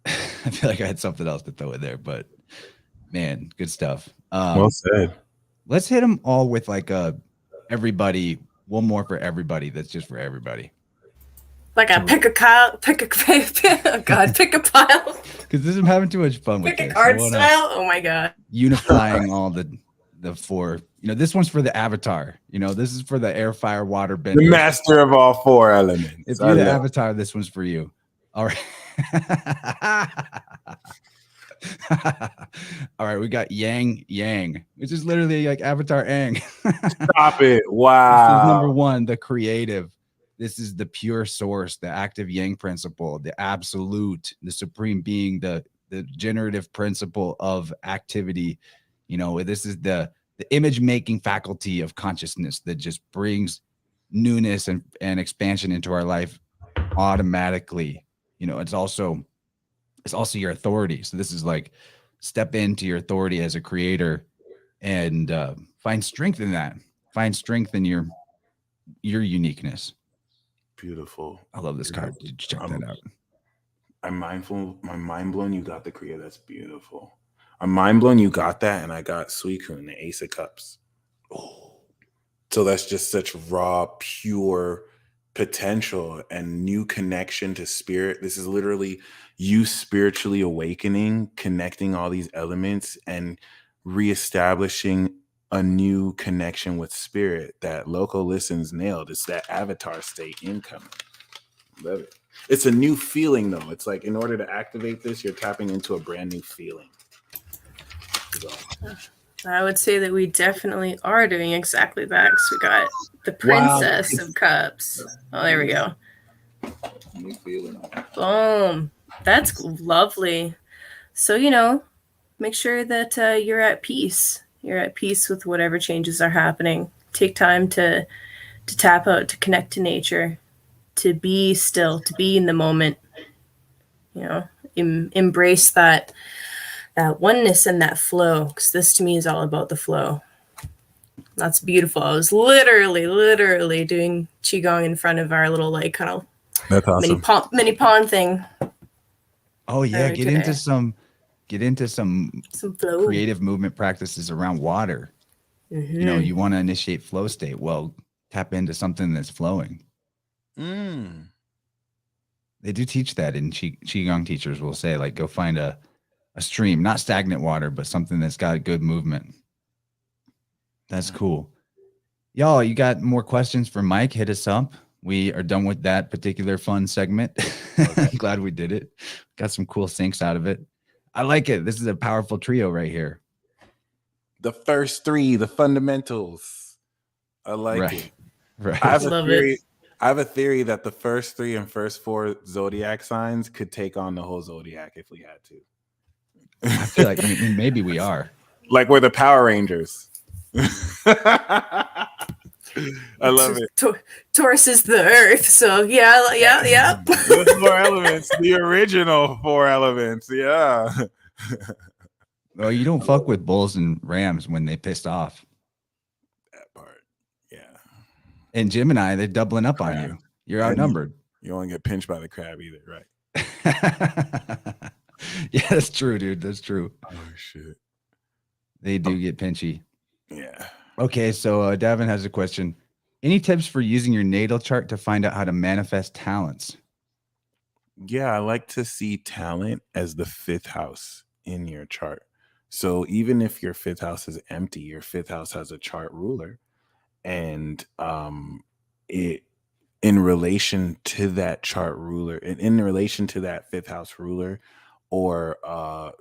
S3: I feel like I had something else to throw in there, but man, good stuff.
S4: Well said.
S3: Let's hit them all with like everybody, one more for everybody. That's just for everybody.
S5: Like a pick a pile. Oh God, pick a pile.
S3: Because this is having too much fun with
S5: Pick
S3: this.
S5: a card style. Oh my God.
S3: Unifying all the 4. This one's for the Avatar. This is for the air, fire, water bender.
S4: The master of all 4 elements.
S3: If you're the Avatar, this one's for you. All right. All right, we got Yang, which is literally like Avatar Aang.
S4: Stop it. Wow.
S3: This is number 1, the creative. This is the pure source, the active Yang principle, the absolute, the supreme being, the generative principle of activity. This is the image making faculty of consciousness that just brings newness and expansion into our life automatically. It's also your authority. So this is like step into your authority as a creator and find strength in that. Find strength in your uniqueness.
S4: Beautiful.
S3: I love this card. Did you check that out?
S4: I'm mind blown you got the creator. That's beautiful. I'm mind blown you got that, and I got Suicune, the Ace of Cups. Oh, so that's just such raw, pure potential and new connection to spirit. This is literally you spiritually awakening, connecting all these elements and reestablishing a new connection with spirit that Loco Listens nailed. It's that avatar state incoming. Love it. It's a new feeling though. It's like in order to activate this, you're tapping into a brand new feeling. So.
S5: I would say that we definitely are doing exactly that, because we got the Princess of Cups. Oh, there we go.
S4: New feeling.
S5: Boom. That's lovely. So, make sure that you're at peace. You're at peace with whatever changes are happening. Take time to tap out, to connect to nature, to be still, to be in the moment. Embrace that oneness and that flow, because this to me is all about the flow. That's beautiful. I was literally doing qigong in front of our little like kind of
S4: That's awesome.
S5: mini pond thing.
S3: Oh yeah, get into some
S5: flow.
S3: Creative movement practices around water.
S5: Mm-hmm.
S3: You want to initiate flow state. Well, tap into something that's flowing. They do teach that in qigong. Teachers will say like go find a stream, not stagnant water, but something that's got good movement. That's cool. Y'all, you got more questions for Mike? Hit us up. We are done with that particular fun segment. I'm glad we did it. Got some cool syncs out of it. I like it. This is a powerful trio right here.
S4: The first 3, the fundamentals. I like it.
S3: Right.
S4: I have a theory. I have a theory that the first 3 and first 4 zodiac signs could take on the whole zodiac if we had to.
S3: I feel like maybe we are.
S4: Like we're the Power Rangers. I love it.
S5: Taurus is the earth, so yeah.
S4: The 4 elements, the original 4 elements. Yeah.
S3: Well, you don't fuck with bulls and rams when they pissed off.
S4: That part. Yeah.
S3: And Gemini, they're doubling up on you. You're outnumbered.
S4: You don't get pinched by the crab either, right?
S3: Yeah, that's true, dude. That's true.
S4: Oh shit.
S3: They do get pinchy.
S4: Yeah.
S3: Okay, so Davin has a question. Any tips for using your natal chart to find out how to manifest talents?
S4: Yeah, I like to see talent as the 5th house in your chart. So even if your 5th house is empty, your 5th house has a chart ruler, and it in relation to that chart ruler, and in relation to that 5th house ruler, or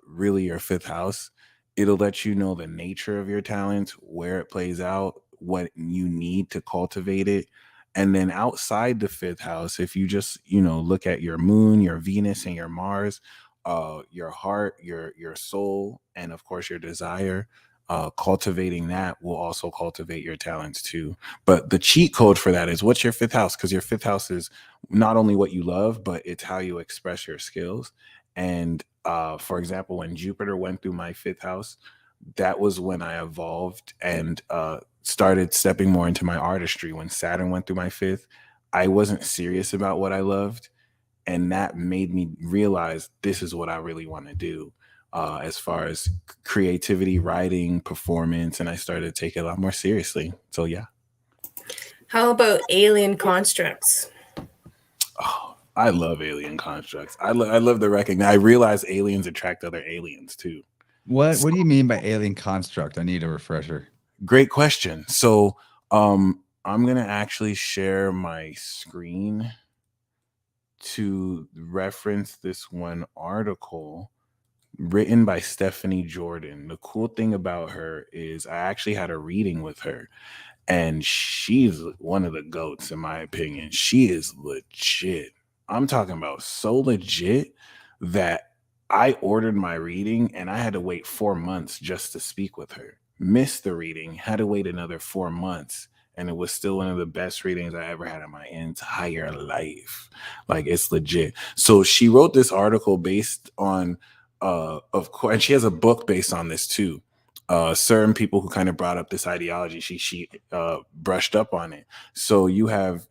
S4: really your 5th house, it'll let you know the nature of your talent, where it plays out, what you need to cultivate it. And then outside the 5th house, if you just, look at your moon, your Venus, and your Mars, your heart, your soul, and of course your desire, cultivating that will also cultivate your talents too. But the cheat code for that is, what's your 5th house? Because your 5th house is not only what you love, but it's how you express your skills. And for example, when Jupiter went through my 5th house, that was when I evolved and started stepping more into my artistry. When Saturn went through my 5th, I wasn't serious about what I loved. And that made me realize this is what I really want to do as far as creativity, writing, performance. And I started to take it a lot more seriously. So, yeah.
S5: How about alien constructs?
S4: Oh, I love alien constructs. I love the recognition. I realize aliens attract other aliens too.
S3: What do you mean by alien construct? I need a refresher.
S4: Great question. So I'm going to actually share my screen to reference this one article written by Stephanie Jordan. The cool thing about her is I actually had a reading with her, and she's one of the GOATs in my opinion. She is legit. I'm talking about so legit that I ordered my reading and I had to wait 4 months just to speak with her. Missed the reading, had to wait another 4 months, and it was still one of the best readings I ever had in my entire life. Like, it's legit. So she wrote this article based on, of course, and she has a book based on this too. Certain people who kind of brought up this ideology, she brushed up on it. So you have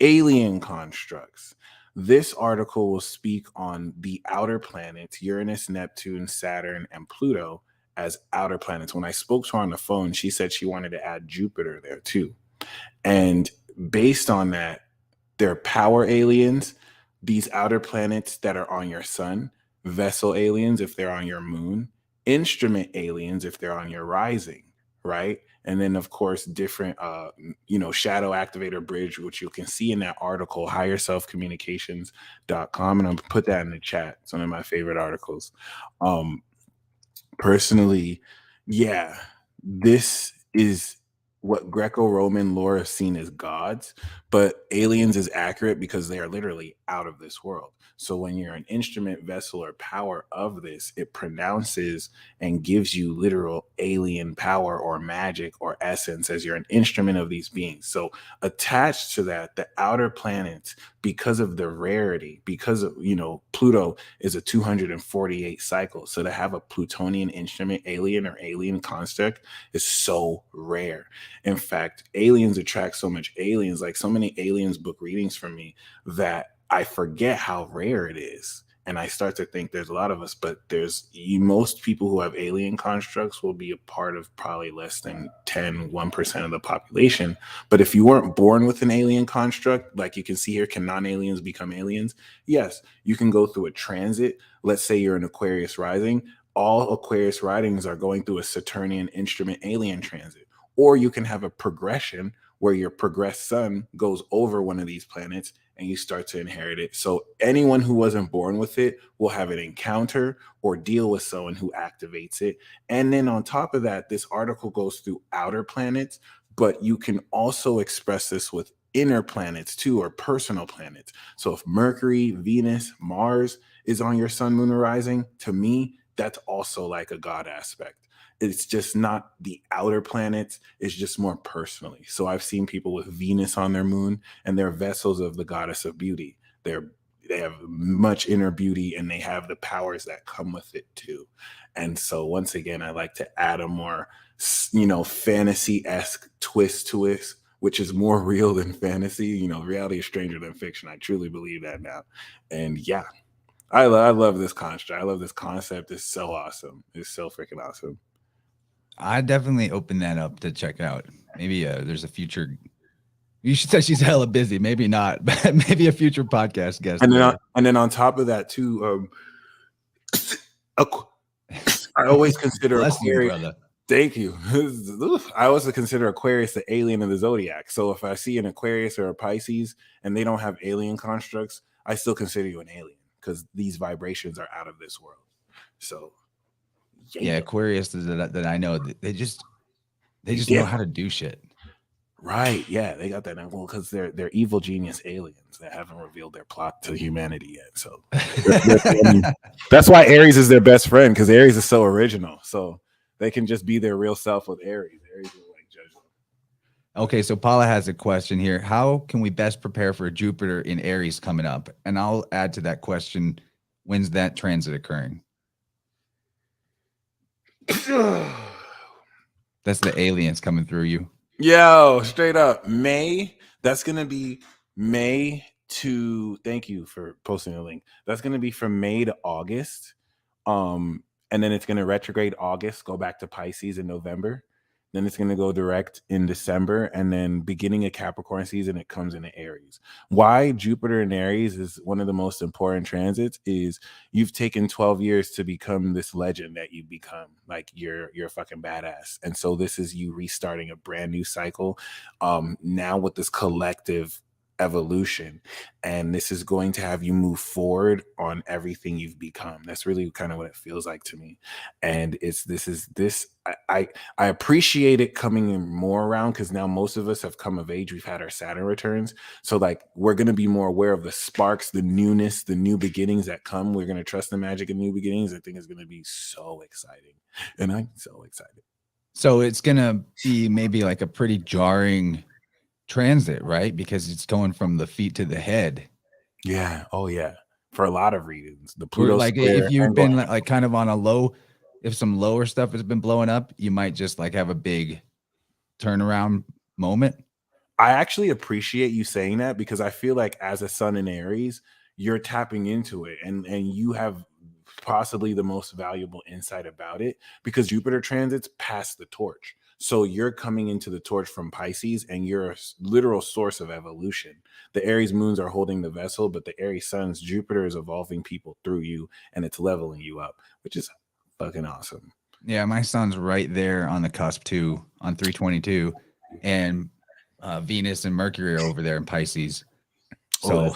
S4: alien constructs. This article will speak on the outer planets, Uranus, Neptune, Saturn, and Pluto, as outer planets. When I spoke to her on the phone, she said she wanted to add Jupiter there too. And based on that, they're power aliens, these outer planets that are on your sun, vessel aliens if they're on your moon, instrument aliens if they're on your rising, right? And then, of course, different, shadow activator bridge, which you can see in that article, higherselfcommunications.com. And I'll put that in the chat. It's one of my favorite articles. Personally, yeah, this is what Greco-Roman lore is seen as gods, but aliens is accurate because they are literally out of this world. So when you're an instrument, vessel, or power of this, it pronounces and gives you literal alien power or magic or essence as you're an instrument of these beings. So attached to that, the outer planets, because of the rarity, because of, Pluto is a 248 cycle. So to have a Plutonian instrument, alien or alien construct, is so rare. In fact, aliens attract so much aliens, like so many aliens book readings from me, that I forget how rare it is. And I start to think there's a lot of us, but most people who have alien constructs will be a part of probably less than 1% of the population. But if you weren't born with an alien construct, like you can see here, can non-aliens become aliens? Yes, you can go through a transit. Let's say you're an Aquarius rising. All Aquarius risings are going through a Saturnian instrument alien transit. Or you can have a progression where your progressed sun goes over one of these planets and you start to inherit it. So anyone who wasn't born with it will have an encounter or deal with someone who activates it. And then on top of that, this article goes through outer planets, but you can also express this with inner planets too, or personal planets. So if Mercury, Venus, Mars is on your sun, moon, or rising, to me, that's also like a God aspect. It's just not the outer planets, it's just more personally. So I've seen people with Venus on their moon, and they're vessels of the goddess of beauty. They have much inner beauty, and they have the powers that come with it too. And so once again, I like to add a more, fantasy-esque twist to it, which is more real than fantasy. Reality is stranger than fiction. I truly believe that now. And yeah, I love this construct. I love this concept. It's so awesome. It's so freaking awesome.
S3: I definitely open that up to check out. Maybe there's a future. You should say she's hella busy. Maybe not, but maybe a future podcast guest.
S4: And then on top of that too, I always consider Aquarius.
S3: You, brother.
S4: Thank you. I always consider Aquarius the alien of the zodiac. So if I see an Aquarius or a Pisces and they don't have alien constructs, I still consider you an alien because these vibrations are out of this world. So
S3: yeah, Aquarius that I know, they just know how to do shit.
S4: Right. Yeah, they got that. Well, because they're evil genius aliens that haven't revealed their plot to humanity yet. So that's why Aries is their best friend, because Aries is so original. So they can just be their real self with Aries. Aries will like judge them.
S3: Okay, so Paula has a question here. How can we best prepare for Jupiter in Aries coming up? And I'll add to that question, when's that transit occurring? That's the aliens coming through you.
S4: Yo, straight up. May. That's going to be May to, thank you for posting the link. That's going to be from May to August. And then it's going to retrograde August, go back to Pisces in November. Then it's going to go direct in December, and then beginning of Capricorn season, it comes into Aries. Why Jupiter in Aries is one of the most important transits is you've taken 12 years to become this legend that you become. Like you're a fucking badass. And so this is you restarting a brand new cycle now with this collective evolution, and this is going to have you move forward on everything you've become. That's really kind of what it feels like to me. And I appreciate it coming in more around, because now most of us have come of age. We've had our Saturn returns, so like we're going to be more aware of the sparks, the newness, the new beginnings that come. We're going to trust the magic of new beginnings. I think it's going to be so exciting, and I'm so excited.
S3: So it's going to be maybe like a pretty jarring transit, right? Because it's going from the feet to the head.
S4: Yeah. Oh yeah. For a lot of reasons. The Pluto
S3: like if you've been like kind of on a low, if some lower stuff has been blowing up, you might just like have a big turnaround moment.
S4: I actually appreciate you saying that, because I feel like as a sun in Aries, you're tapping into it, and you have possibly the most valuable insight about it, because Jupiter transits pass the torch. So you're coming into the torch from Pisces, and you're a literal source of evolution. The Aries moons are holding the vessel, but the Aries suns, Jupiter is evolving people through you, and it's leveling you up, which is fucking awesome.
S3: Yeah, my sun's right there on the cusp too, on 322, and Venus and Mercury are over there in Pisces. So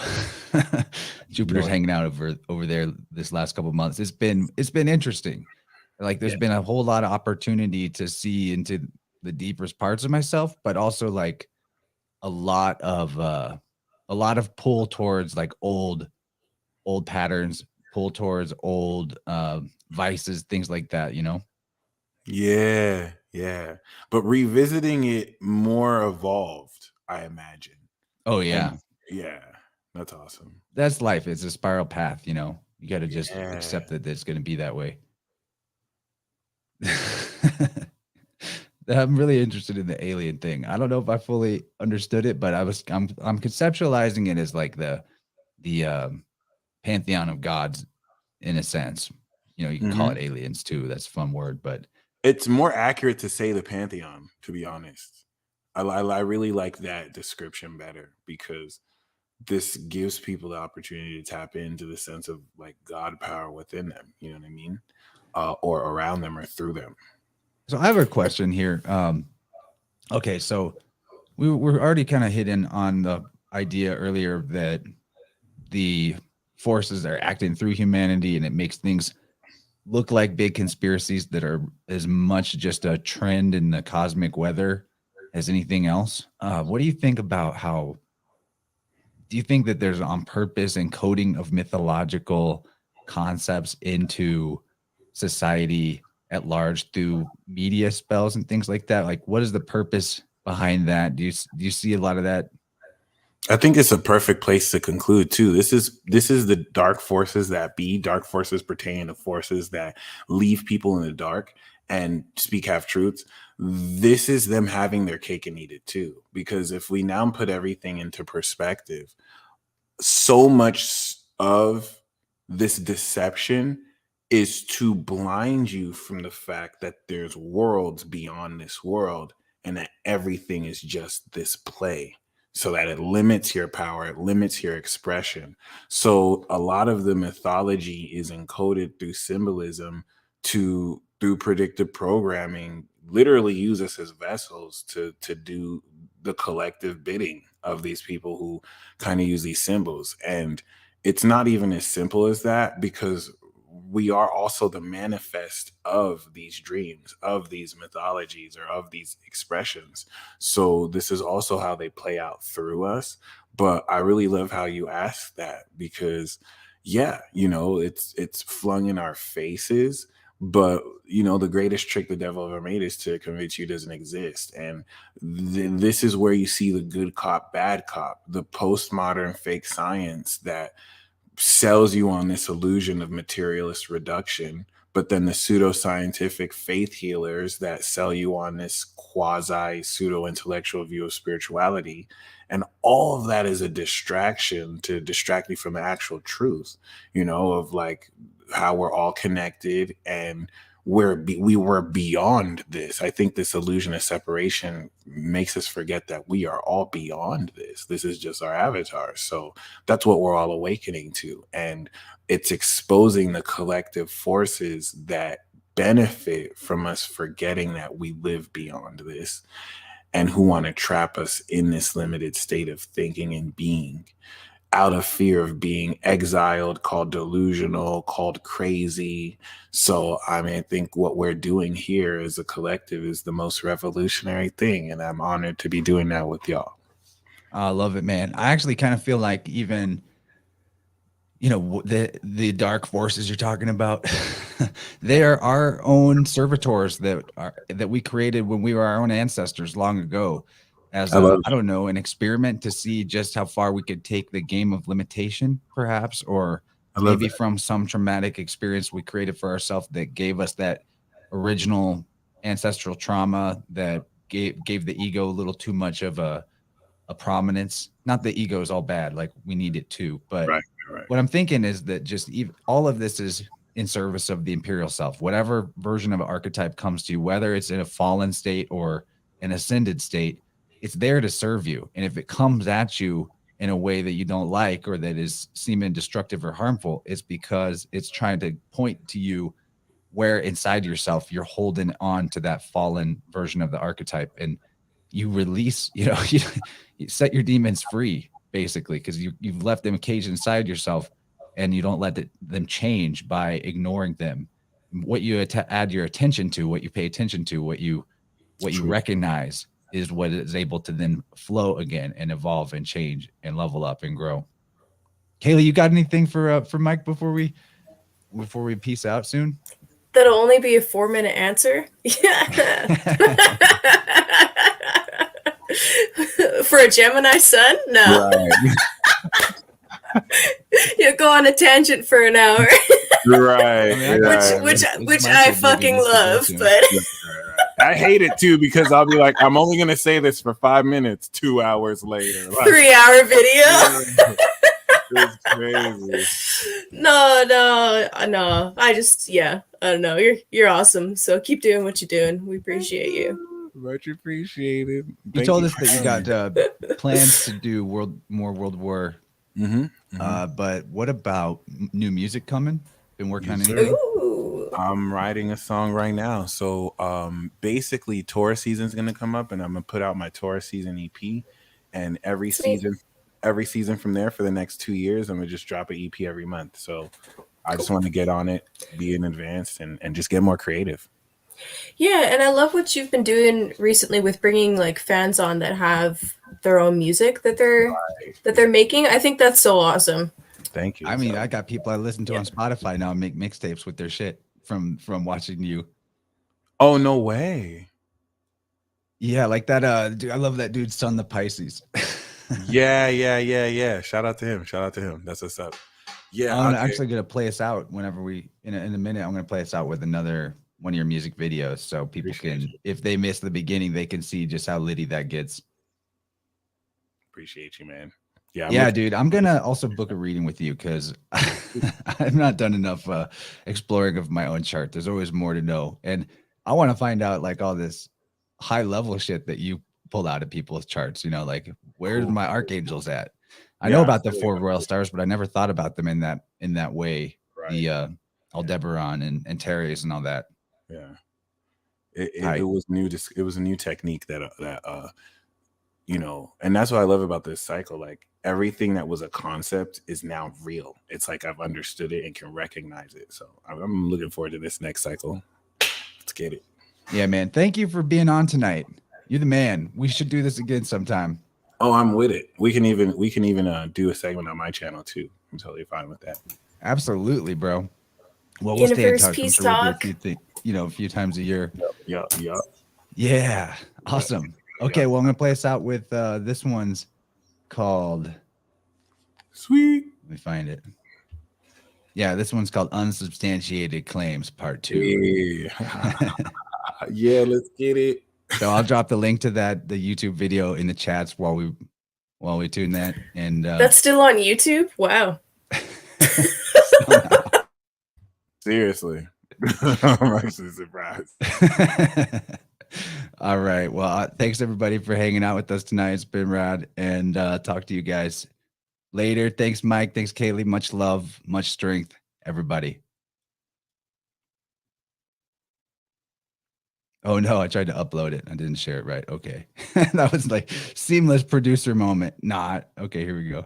S3: Jupiter's hanging out over there this last couple of months. It's been interesting. Like there's been a whole lot of opportunity to see into the deepest parts of myself, but also like a lot of pull towards like old patterns, pull towards old vices, things like that,
S4: Yeah. But revisiting it more evolved, I imagine.
S3: Oh yeah.
S4: And yeah. That's awesome.
S3: That's life. It's a spiral path, you got to just accept that it's going to be that way. I'm really interested in the alien thing. I don't know if I fully understood it, but I'm conceptualizing it as like the pantheon of gods in a sense. You can call it aliens too. That's a fun word, but
S4: it's more accurate to say the pantheon, to be honest. I really like that description better, because this gives people the opportunity to tap into the sense of like God power within them. You know what I mean? Or around them or through them.
S3: So I have a question here. Okay, so we're already kind of hitting on the idea earlier that the forces are acting through humanity, and it makes things look like big conspiracies that are as much just a trend in the cosmic weather as anything else. What do you think about how do you think that there's on purpose encoding of mythological concepts into society at large through media spells and things like that? Like, what is the purpose behind that? Do you see a lot of that?
S4: I think it's a perfect place to conclude too. This is the dark forces that be. Dark forces pertain to forces that leave people in the dark and speak half truths. This is them having their cake and eat it too. Because if we now put everything into perspective, so much of this deception is to blind you from the fact that there's worlds beyond this world and that everything is just this play, so that it limits your power, it limits your expression. So a lot of the mythology is encoded through symbolism through predictive programming, literally use us as vessels to do the collective bidding of these people who kind of use these symbols. And it's not even as simple as that, because we are also the manifest of these dreams, of these mythologies, or of these expressions. So this is also how they play out through us. But I really love how you asked that, because yeah, it's flung in our faces. But the greatest trick the devil ever made is to convince you it doesn't exist. And this is where you see the good cop, bad cop, the postmodern fake science that sells you on this illusion of materialist reduction, but then the pseudoscientific faith healers that sell you on this quasi pseudo intellectual view of spirituality. And all of that is a distraction to distract you from the actual truth, of like how we're all connected and we were beyond this. I think this illusion of separation makes us forget that we are all beyond this. This is just our avatar. So that's what we're all awakening to. And it's exposing the collective forces that benefit from us forgetting that we live beyond this, and who want to trap us in this limited state of thinking and being, out of fear of being exiled, called delusional, called crazy. So, I think what we're doing here as a collective is the most revolutionary thing. And I'm honored to be doing that with y'all.
S3: I love it, man. I actually kind of feel like even, the dark forces you're talking about, they are our own servitors that we created when we were our own ancestors long ago. As I don't know, an experiment to see just how far we could take the game of limitation, perhaps, or maybe from some traumatic experience we created for ourselves that gave us that original ancestral trauma that gave the ego a little too much of a prominence. Not that ego is all bad, like we need it too, but
S4: right.
S3: What I'm thinking is that just all of this is in service of the imperial self. Whatever version of an archetype comes to you, whether it's in a fallen state or an ascended state, it's there to serve you. And if it comes at you in a way that you don't like, or that is seeming destructive or harmful, it's because it's trying to point to you where inside yourself you're holding on to that fallen version of the archetype, and you release, you set your demons free, basically, because you've left them caged inside yourself, and you don't let them change by ignoring them. What you add your attention to, what you pay attention to, what you recognize is what is able to then flow again and evolve and change and level up and grow. Kayla, you got anything for Mike before we peace out soon?
S5: That'll only be a 4-minute answer. Yeah. For a Gemini sun? No. Right. You go on a tangent for an hour.
S4: Right.
S5: Which I fucking love, but
S4: I hate it too, because I'll be like, I'm only gonna say this for 5 minutes, 2 hours later.
S5: 3-hour video.
S4: It's crazy.
S5: No. I don't know. You're awesome. So keep doing what you're doing. We appreciate you.
S4: Much appreciated.
S3: You told us that you got plans to do more World War. But what about new music coming? Been working on anything?
S4: I'm writing a song right now. So basically Taurus season is going to come up, and I'm going to put out my Taurus season EP. And every season from there for the next 2 years, I'm going to just drop an EP every month. So I just want to get on it, be in advance, and just get more creative.
S5: Yeah, and I love what you've been doing recently with bringing like fans on that have their own music that they're making. I think that's so awesome.
S4: Thank you.
S3: I mean, I got people I listen to on Spotify now make mixtapes with their shit from watching you.
S4: Oh, no way.
S3: Yeah, like that. Dude, I love that dude's son, the Pisces.
S4: Yeah. Shout out to him. That's what's up. Yeah,
S3: I'm actually gonna play us out whenever we in a minute. I'm gonna play us out with another one of your music videos, so people if they miss the beginning, they can see just how litty that gets.
S4: Appreciate you, man. Yeah,
S3: yeah, dude. I'm gonna also book a reading with you because I've not done enough exploring of my own chart. There's always more to know, and I want to find out like all this high level shit that you pull out of people's charts. You know, like where's my archangels at? I know about the 4 royal stars, but I never thought about them in that way. Right. The Aldebaran and Teres and all that.
S4: Yeah, it was new. It was a new technique that you know, and that's what I love about this cycle. Like everything that was a concept is now real. It's like I've understood it and can recognize it. So I'm looking forward to this next cycle. Let's get it.
S3: Yeah, man. Thank you for being on tonight. You're the man. We should do this again sometime.
S4: Oh, I'm with it. We can even do a segment on my channel too. I'm totally fine with that.
S3: Absolutely, bro. Well, we'll stay in touch.
S5: Peace talk.
S3: A few times a year.
S4: Yep.
S3: Yeah. Awesome. Okay, well, I'm gonna play us out with this one's called
S4: Sweet.
S3: Let me find it. Yeah, this one's called Unsubstantiated Claims Part 2.
S4: Yeah. Yeah, let's get it.
S3: So I'll drop the link to the YouTube video in the chats while we tune that. And
S5: that's still on YouTube? Wow.
S4: Seriously. I'm actually surprised.
S3: All right. Well, thanks everybody for hanging out with us tonight. It's been rad. And talk to you guys later. Thanks, Mike. Thanks, Kaylee. Much love, much strength, everybody. Oh no, I tried to upload it. I didn't share it right. Okay. That was like seamless producer moment. Not. Okay, here we go.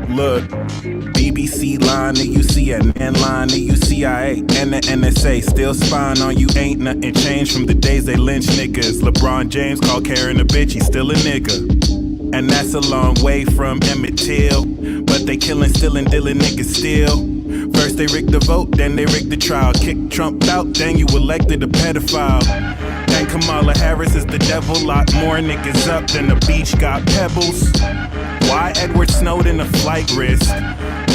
S1: Look, BBC line, the UCNN line, the UCIA, and the NSA still spying on you. Ain't nothing changed from the days they lynch niggas. LeBron James called Karen a bitch, he's still a nigga. And that's a long way from Emmett Till. But they killing, stealing, dealing niggas still. First they rigged the vote, then they rigged the trial. Kicked Trump out, then you elected a pedophile. And Kamala Harris is the devil. Lock more niggas up than the beach got pebbles. Why Edward Snowden a flight risk?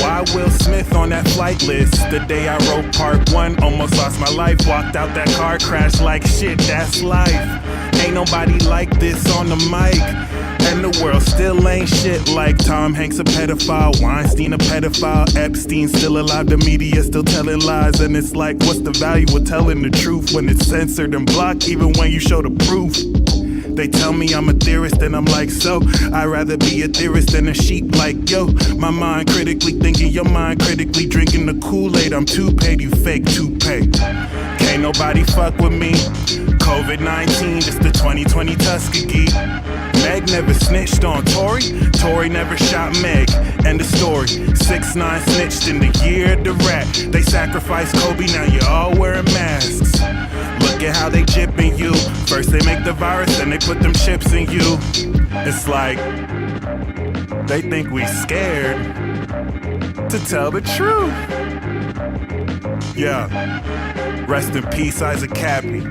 S1: Why Will Smith on that flight list? The day I wrote part 1, almost lost my life. Walked out that car crash like shit, that's life. Ain't nobody like this on the mic. And the world still ain't shit like Tom Hanks a pedophile, Weinstein a pedophile, Epstein still alive, the media still telling lies. And it's like, what's the value of telling the truth when it's censored and blocked even when you show the proof? They tell me I'm a theorist and I'm like, so I'd rather be a theorist than a sheep like, yo. My mind critically thinking, your mind critically drinking the Kool-Aid. I'm too paid, you fake toupee. Can't nobody fuck with me. COVID-19, it's the 2020 Tuskegee. Meg never snitched on Tory. Tory never shot Meg. End of story. 6ix9ine snitched in the year of the rat. They sacrificed Kobe, now you're all wearing masks. Look at how they jipping you. First they make the virus, then they put them chips in you. It's like they think we scared to tell the truth. Yeah. Rest in peace, Isaac Cappy.